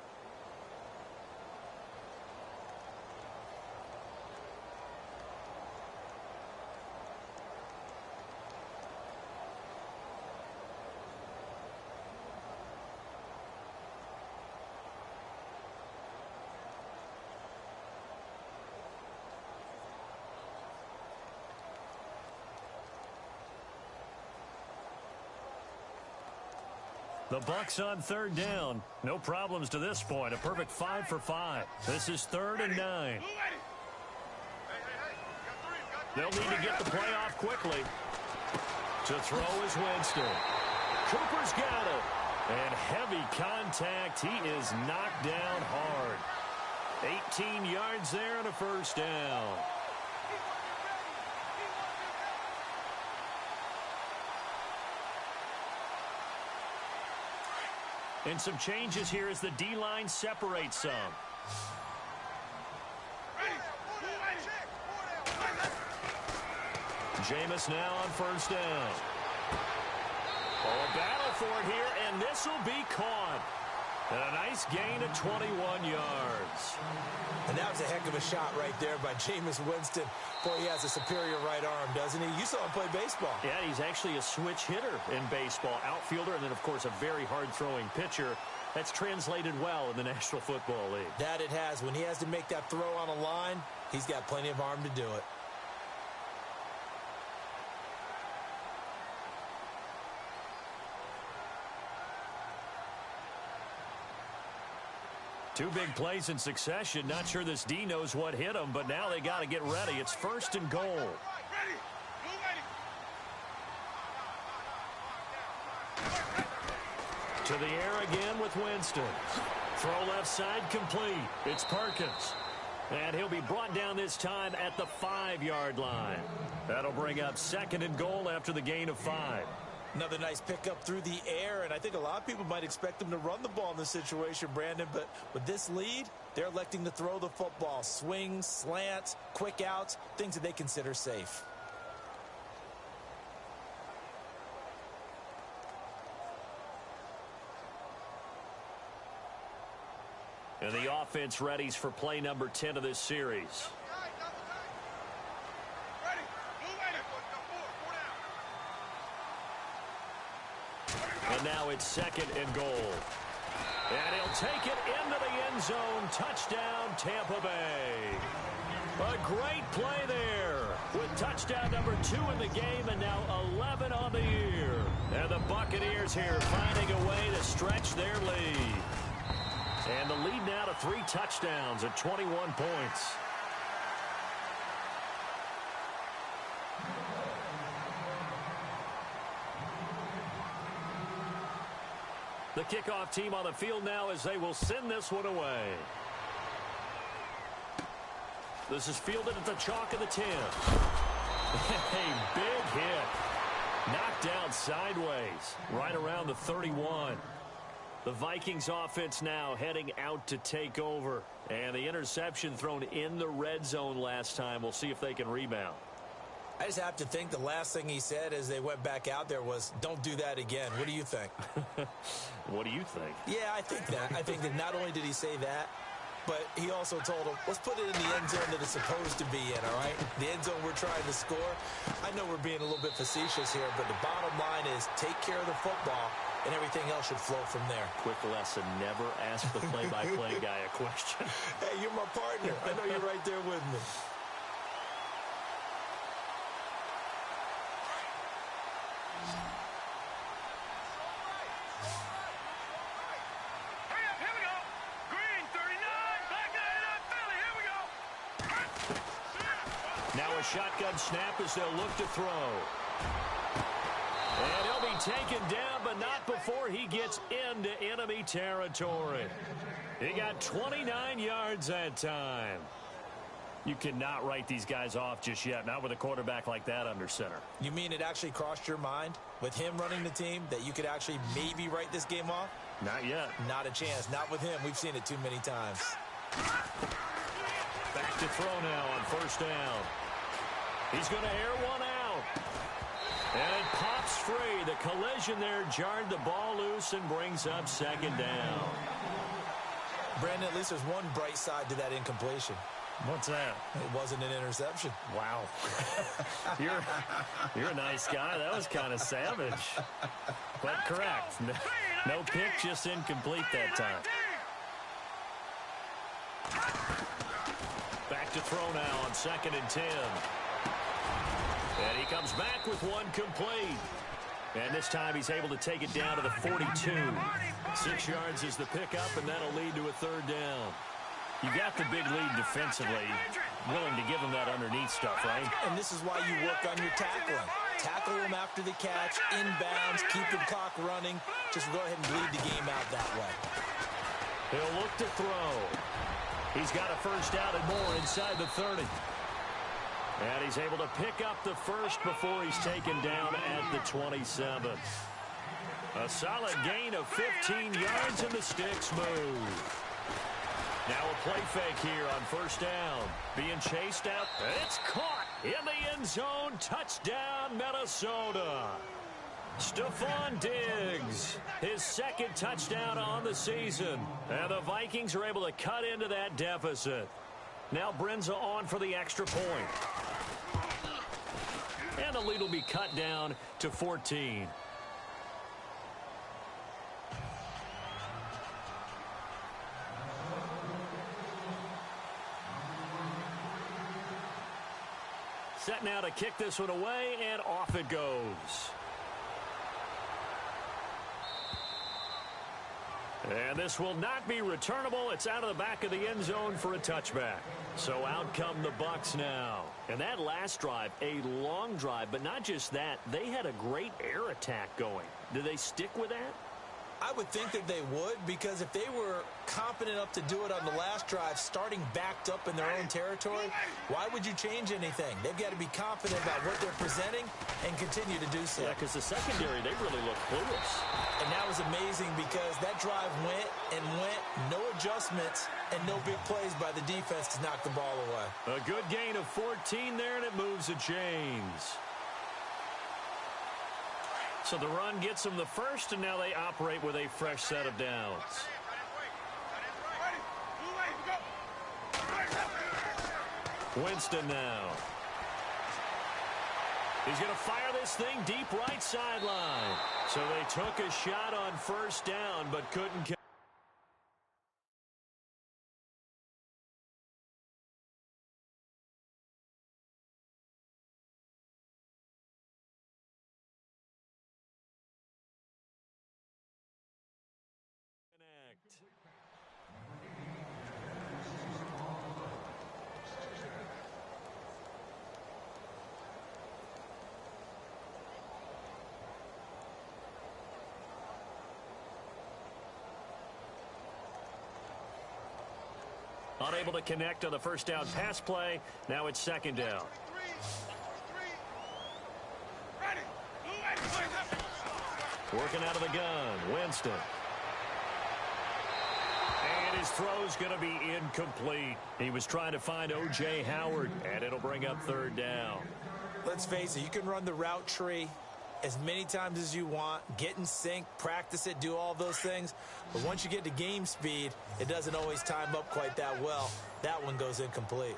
The Bucs on 3rd down. No problems to this point. A perfect 5 for 5. This is 3rd and 9. They'll need to get the play off quickly. To throw is Winston. Cooper's got it. And heavy contact. He is knocked down hard. 18 yards there and a 1st down. And some changes here as the D-line separates some. Jameis now on 1st down. Oh, a battle for it here, and this will be caught. And a nice gain of 21 yards. And that was a heck of a shot right there by Jameis Winston. Boy, he has a superior right arm, doesn't he? You saw him play baseball. Yeah, he's actually a switch hitter in baseball. Outfielder, and then, of course, a very hard-throwing pitcher. That's translated well in the National Football League. That it has. When he has to make that throw on a line, he's got plenty of arm to do it. Two big plays in succession. Not sure this D knows what hit him, but now they got to get ready. It's 1st and goal. To the air again with Winston. Throw left side complete. It's Perkins. And he'll be brought down this time at the 5-yard line. That'll bring up 2nd and goal after the gain of 5. Another nice pickup through the air, and I think a lot of people might expect them to run the ball in this situation, Brandon, but with this lead, they're electing to throw the football. Swings, slants, quick outs, things that they consider safe. And the offense readies for play number 10 of this series. And now it's 2nd and goal. And he'll take it into the end zone. Touchdown, Tampa Bay. A great play there with touchdown number 2 in the game and now 11 on the year. And the Buccaneers here finding a way to stretch their lead. And the lead now to 3 touchdowns at 21 points. The kickoff team on the field now as they will send this one away. This is fielded at the chalk of the 10. A big hit. Knocked down sideways right around the 31. The Vikings offense now heading out to take over. And the interception thrown in the red zone last time. We'll see if they can rebound. I just have to think the last thing he said as they went back out there was, don't do that again. What do you think? What do you think? Yeah, I think that. I think that not only did he say that, but he also told him, let's put it in the end zone that it's supposed to be in, all right? The end zone we're trying to score. I know we're being a little bit facetious here, but the bottom line is take care of the football, and everything else should flow from there. Quick lesson, never ask the play-by-play guy a question. Hey, you're my partner. I know you're right there with me. Here we go. Green, 39. Black 99, Philly. Here we go. Now a shotgun snap as they'll look to throw. And he'll be taken down, but not before he gets into enemy territory. He got 29 yards that time. You cannot write these guys off just yet, not with a quarterback like that under center. You mean it actually crossed your mind with him running the team that you could actually maybe write this game off? Not yet. Not a chance. Not with him. We've seen it too many times. Back to throw now on 1st down. He's going to air one out. And it pops free. The collision there jarred the ball loose and brings up 2nd down. Brandon, at least there's one bright side to that incompletion. What's that? It wasn't an interception. Wow. You're a nice guy. That was kind of savage. But correct. No pick, just incomplete that time. Back to throw now on 2nd and 10. And he comes back with one complete. And this time he's able to take it down to the 42. 6 yards is the pickup, and that'll lead to a 3rd down. You got the big lead defensively, willing to give him that underneath stuff, right? And this is why you work on your tackling. Tackle him after the catch, inbounds, keep the clock running. Just go ahead and bleed the game out that way. He'll look to throw. He's got a 1st down and more inside the 30. And he's able to pick up the 1st before he's taken down at the 27. A solid gain of 15 yards, and the sticks move. Now a play fake here on 1st down. Being chased out. It's caught in the end zone. Touchdown, Minnesota. Stephon Diggs, his 2nd touchdown on the season. And the Vikings are able to cut into that deficit. Now Brenza on for the extra point. And the lead will be cut down to 14. Set now to kick this one away, and off it goes. And this will not be returnable. It's out of the back of the end zone for a touchback. So out come the Bucs now. And that last drive, a long drive, but not just that. They had a great air attack going. Do they stick with that? I would think that they would, because if they were competent enough to do it on the last drive, starting backed up in their own territory, why would you change anything? They've got to be confident about what they're presenting and continue to do so. Yeah, because the secondary, they really look clueless. And that was amazing because that drive went and went, no adjustments, and no big plays by the defense to knock the ball away. A good gain of 14 there, and it moves the chains. So the run gets them the first, and now they operate with a fresh set of downs. Winston now. He's going to fire this thing deep right sideline. So they took a shot on first down, but couldn't catch. Unable to connect on the first down pass play. Now it's second down. Working out of the gun, Winston. And his throw's going to be incomplete. He was trying to find O.J. Howard, and it'll bring up third down. Let's face it, you can run the route tree as many times as you want, get in sync, practice it, do all those things. But once you get to game speed, it doesn't always time up quite that well. That one goes incomplete.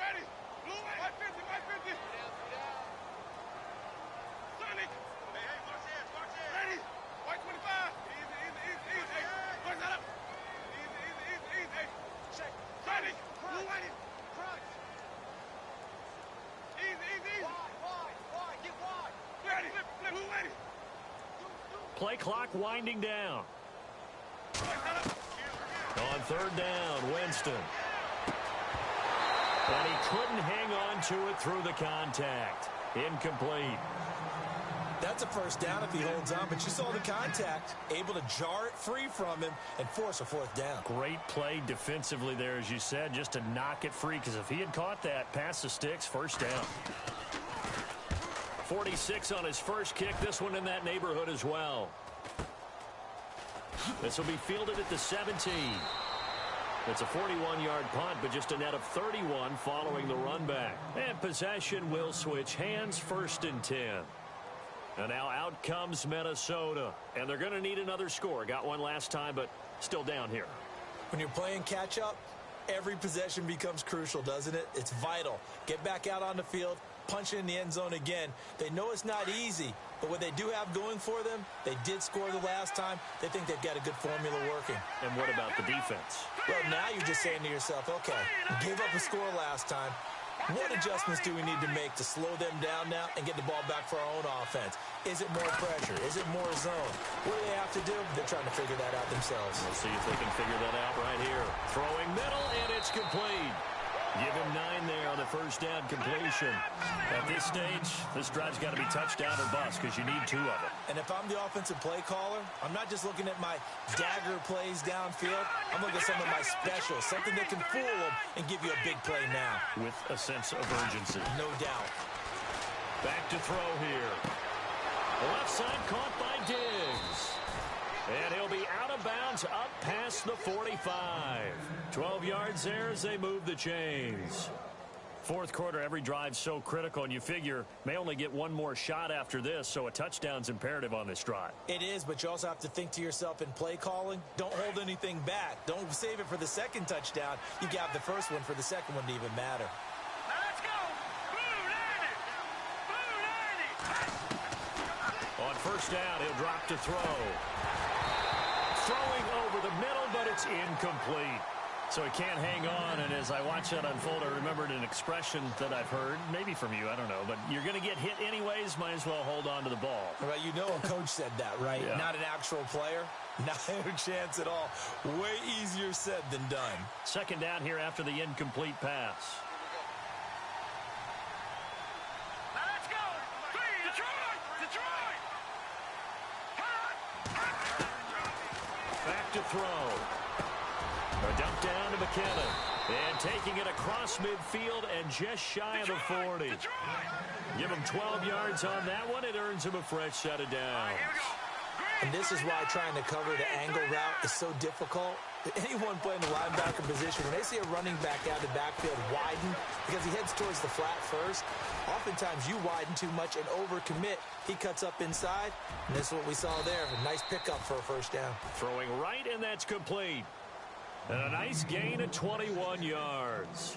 Play clock winding down. On third down, Winston. And he couldn't hang on to it through the contact. Incomplete. That's a first down if he holds on, but you saw the contact, able to jar it free from him and force a fourth down. Great play defensively there, as you said, just to knock it free, because if he had caught that, past the sticks, first down. 46 on his first kick, this one in that neighborhood as well. This will be fielded at the 17. It's a 41-yard punt, but just a net of 31 following the run back. And possession will switch hands, first and 10. And now out comes Minnesota. And they're going to need another score. Got one last time, but still down here. When you're playing catch-up, every possession becomes crucial, doesn't it? It's vital. Get back out on the field, punch it in the end zone again. They know it's not easy, but what they do have going for them, they did score the last time. They think they've got a good formula working. And what about the defense? Well, now you're just saying to yourself, okay, gave up a score last time. What adjustments do we need to make to slow them down now and get the ball back for our own offense? Is it more pressure? Is it more zone? What do they have to do? They're trying to figure that out themselves. We'll see if they can figure that out right here. Throwing middle, and it's complete. Give him 9 there on the first down completion. At this stage, this drive's got to be touchdown or bust because you need 2 of them. And if I'm the offensive play caller, I'm not just looking at my dagger plays downfield. I'm looking at some of my specials, something that can fool them and give you a big play now. With a sense of urgency. No doubt. Back to throw here. Left side caught by Diggs. And he'll be out of bounds up past the 45. 12 yards there as they move the chains. Fourth quarter, every drive's so critical, and you figure may only get one more shot after this, so a touchdown's imperative on this drive. It is, but you also have to think to yourself in play calling, don't hold anything back. Don't save it for the second touchdown. You got the first one for the second one to even matter. Now let's go. Blue 90. On first down, he'll drop to throw. Throwing over the middle, but it's incomplete. So he can't hang on, and as I watch that unfold, I remembered an expression that I've heard, maybe from you, I don't know, but you're going to get hit anyways, might as well hold on to the ball. Well, you know a coach said that, right? Yeah. Not an actual player. Not a chance at all. Way easier said than done. Second down here after the incomplete pass. Now let's go. Detroit. Back to throw. A dump down to McKinnon. And taking it across midfield and just shy of the 40. Give him 12 yards on that one. It earns him a fresh set of downs. And this is why trying to cover the angle route is so difficult. Anyone playing the linebacker position, when they see a running back out of the backfield widen because he heads towards the flat first, oftentimes you widen too much and overcommit. He cuts up inside, and this is what we saw there. A nice pickup for a first down. Throwing right, and that's complete. And a nice gain of 21 yards.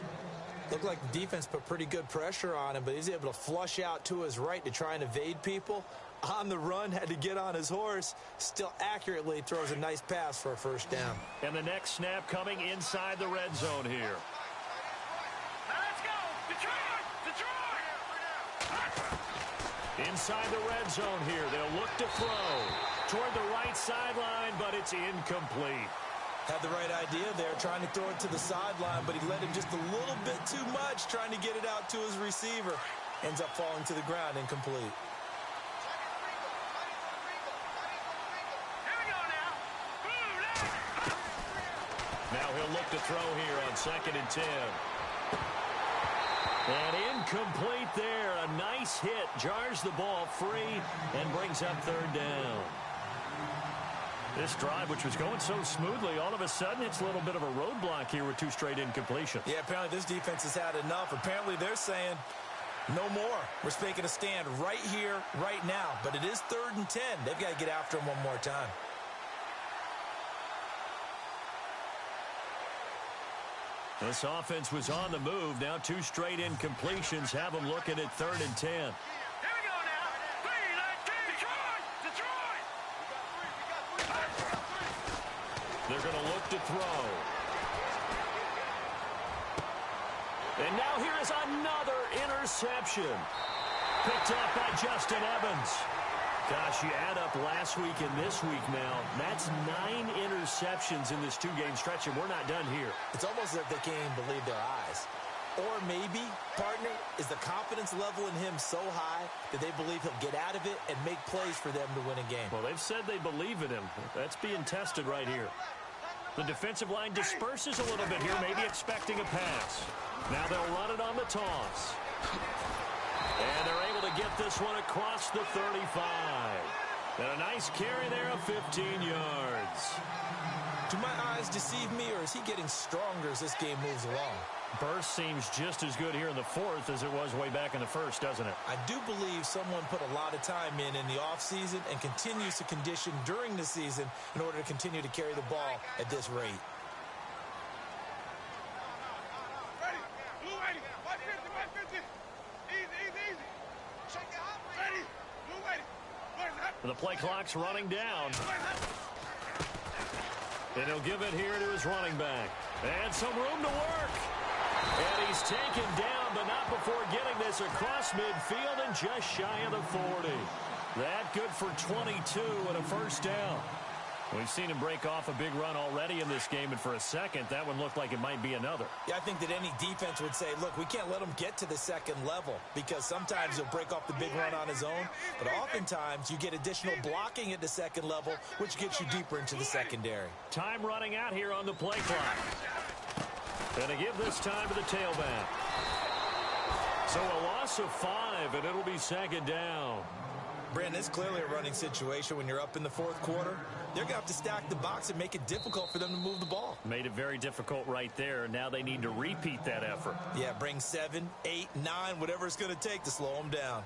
Looked like the defense put pretty good pressure on him, but he's able to flush out to his right to try and evade people. On the run, had to get on his horse. Still accurately throws a nice pass for a first down. And the next snap coming inside the red zone here. Now let's go. Detroit. Inside the red zone here. They'll look to throw toward the right sideline, but it's incomplete. Had the right idea there, trying to throw it to the sideline, but he let him just a little bit too much, trying to get it out to his receiver. Ends up falling to the ground, incomplete. Here we go now. Now he'll look to throw here on 2nd and 10. And incomplete there. A nice hit. Jars the ball free and brings up 3rd down. This drive, which was going so smoothly, all of a sudden it's a little bit of a roadblock here with 2 straight incompletions. Yeah, apparently this defense has had enough. Apparently they're saying no more. We're making a stand right here, right now. But it is 3rd and 10. They've got to get after him one more time. This offense was on the move. Now 2 straight incompletions have them looking at 3rd and 10. Here we go now. Detroit. They're going to look to throw. And now here is another interception. Picked up by Justin Evans. Gosh, you add up last week and this week now. That's 9 interceptions in this 2-game stretch, and we're not done here. It's almost as if they can't even believe their eyes. Or maybe, partner, is the confidence level in him so high that they believe he'll get out of it and make plays for them to win a game. Well, they've said they believe in him. That's being tested right here. The defensive line disperses a little bit here, maybe expecting a pass. Now they'll run it on the toss. And they're able to get this one across the 35. And a nice carry there of 15 yards. Do my eyes deceive me, or is he getting stronger as this game moves along? Burst seems just as good here in the 4th as it was way back in the 1st, doesn't it? I do believe someone put a lot of time in the offseason and continues to condition during the season in order to continue to carry the ball at this rate. Ready. Blue ready. 150. Easy. Shake it up. Ready. Blue ready. The play clock's running down. And he'll give it here to his running back. And some room to work. And he's taken down, but not before getting this across midfield and just shy of the 40. That good for 22 and a first down. We've seen him break off a big run already in this game, and for a second, that one looked like it might be another. Yeah, I think that any defense would say, look, we can't let him get to the second level because sometimes he'll break off the big run on his own, but oftentimes you get additional blocking at the second level, which gets you deeper into the secondary. Time running out here on the play clock. And to give this time to the tailback. So a loss of 5, and it'll be 2nd down. Brandon, it's clearly a running situation when you're up in the 4th quarter. They're going to have to stack the box and make it difficult for them to move the ball. Made it very difficult right there. Now they need to repeat that effort. Yeah, bring 7, 8, 9, whatever it's going to take to slow them down.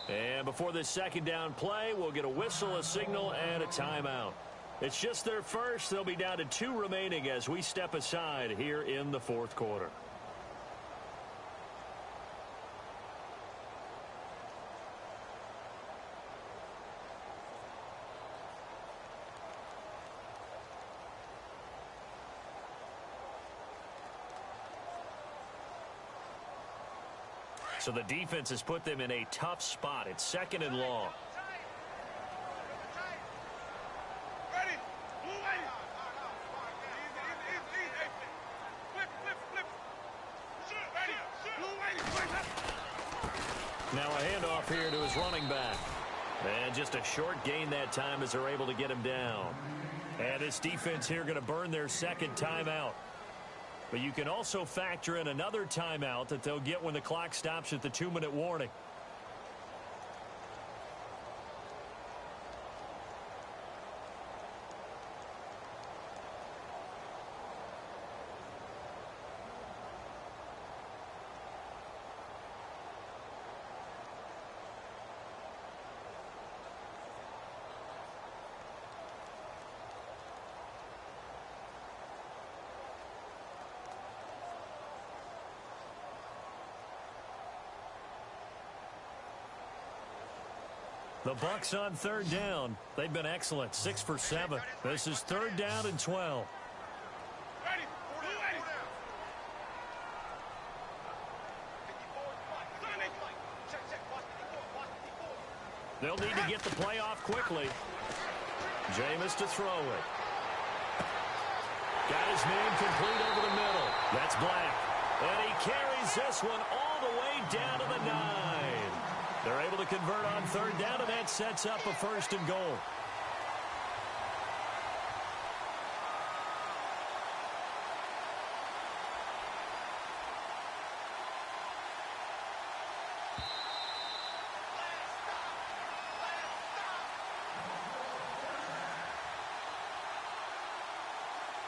And before this 2nd down play, we'll get a whistle, a signal, and a timeout. It's just their first. They'll be down to 2 remaining as we step aside here in the 4th quarter. So the defense has put them in a tough spot. It's 2nd and long. Now a handoff here to his running back. And just a short gain that time as they're able to get him down. And this defense here going to burn their 2nd timeout. But you can also factor in another timeout that they'll get when the clock stops at the 2-minute warning. The Bucs on 3rd down. They've been excellent, 6 for 7. This is 3rd down and 12. They'll need to get the play off quickly. Jameis to throw it. Got his man complete over the middle. That's Black. And he carries this one all the way down to the 9. They're able to convert on 3rd down, and that sets up a 1st and goal.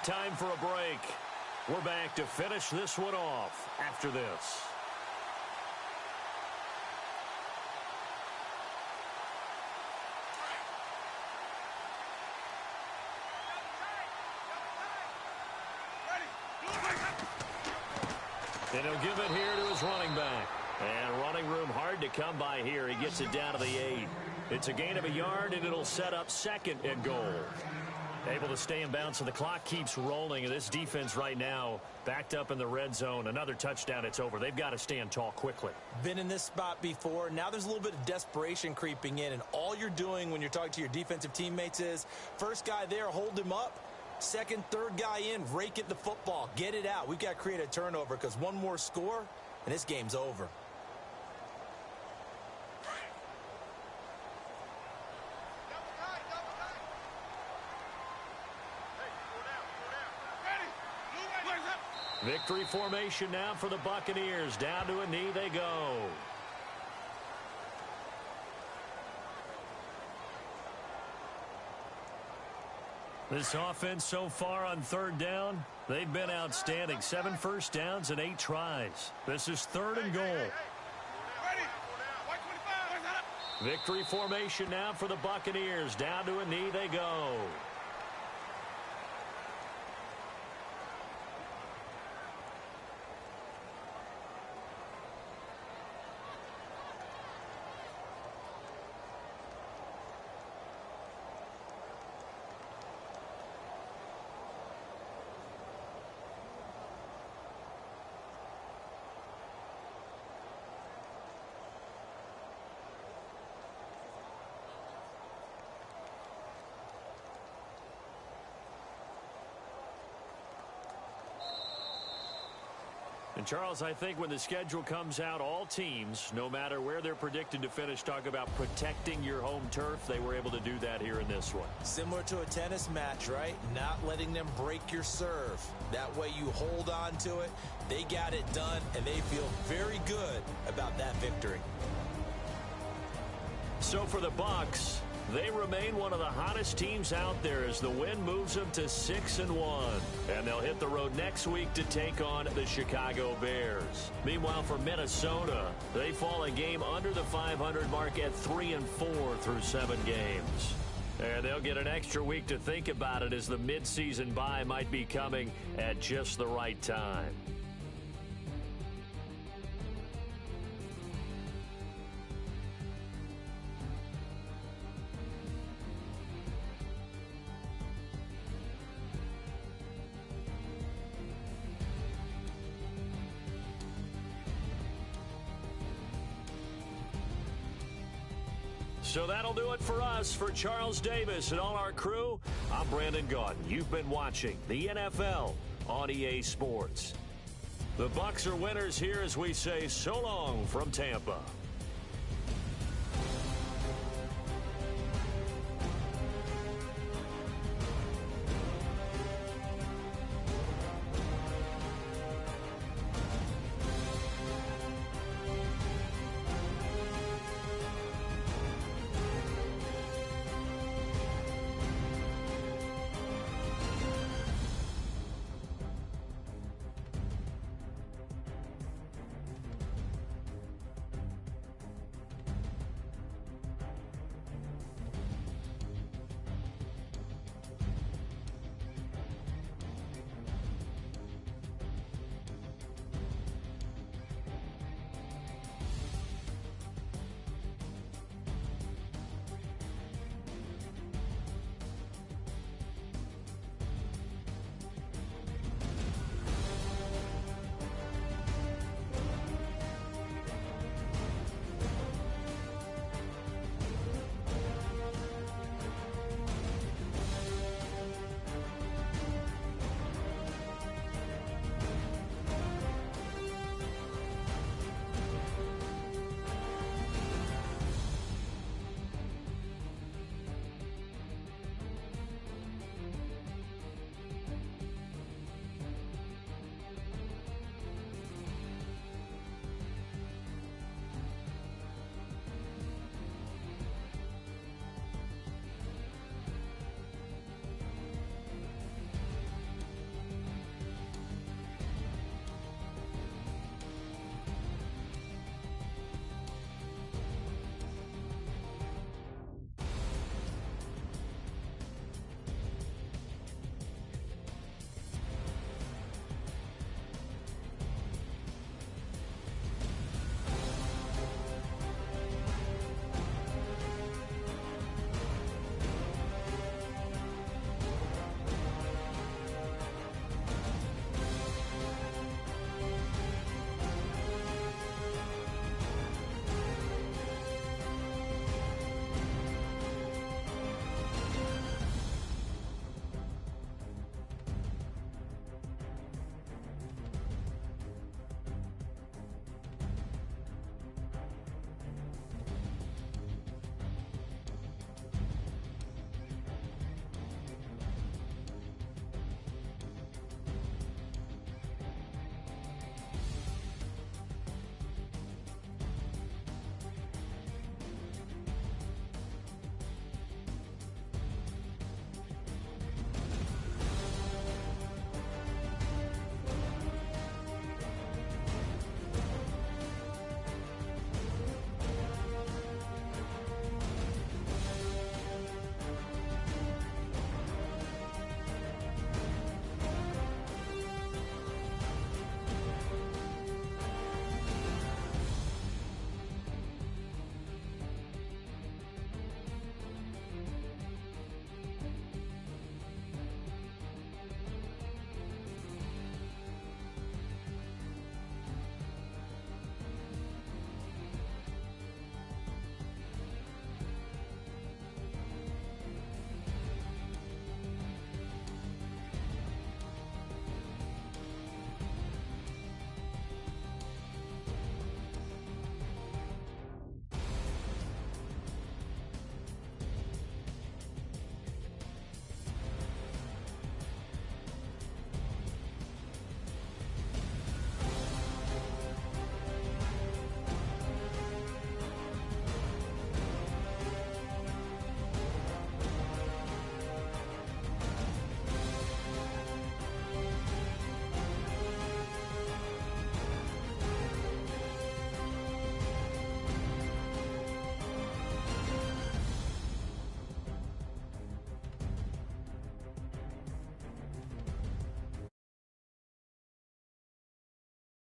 Time for a break. We're back to finish this one off after this. And he'll give it here to his running back. And running room hard to come by here. He gets it down to the 8. It's a gain of a yard, and it'll set up 2nd and goal. Able to stay in bounds, so the clock keeps rolling. And this defense right now backed up in the red zone. Another touchdown, it's over. They've got to stand tall quickly. Been in this spot before. Now there's a little bit of desperation creeping in. And all you're doing when you're talking to your defensive teammates is, first guy there, hold him up. 2nd, 3rd guy in, rake it the football. Get it out. We've got to create a turnover because one more score, and this game's over. Victory formation now for the Buccaneers. Down to a knee they go. This offense so far on 3rd down, they've been outstanding. 7 first downs and 8 tries. This is 3rd and goal. Victory formation now for the Buccaneers. Down to a knee they go. And, Charles, I think when the schedule comes out, all teams, no matter where they're predicted to finish, talk about protecting your home turf. They were able to do that here in this one. Similar to a tennis match, right? Not letting them break your serve. That way you hold on to it. They got it done, and they feel very good about that victory. So for the Bucs, they remain one of the hottest teams out there as the win moves them to 6-1. And they'll hit the road next week to take on the Chicago Bears. Meanwhile, for Minnesota, they fall a game under the 500 mark at 3-4 through 7 games. And they'll get an extra week to think about it as the midseason bye might be coming at just the right time. So that'll do it for us. For Charles Davis and all our crew, I'm Brandon Gaudin. You've been watching the NFL on EA Sports. The Bucs are winners here as we say so long from Tampa.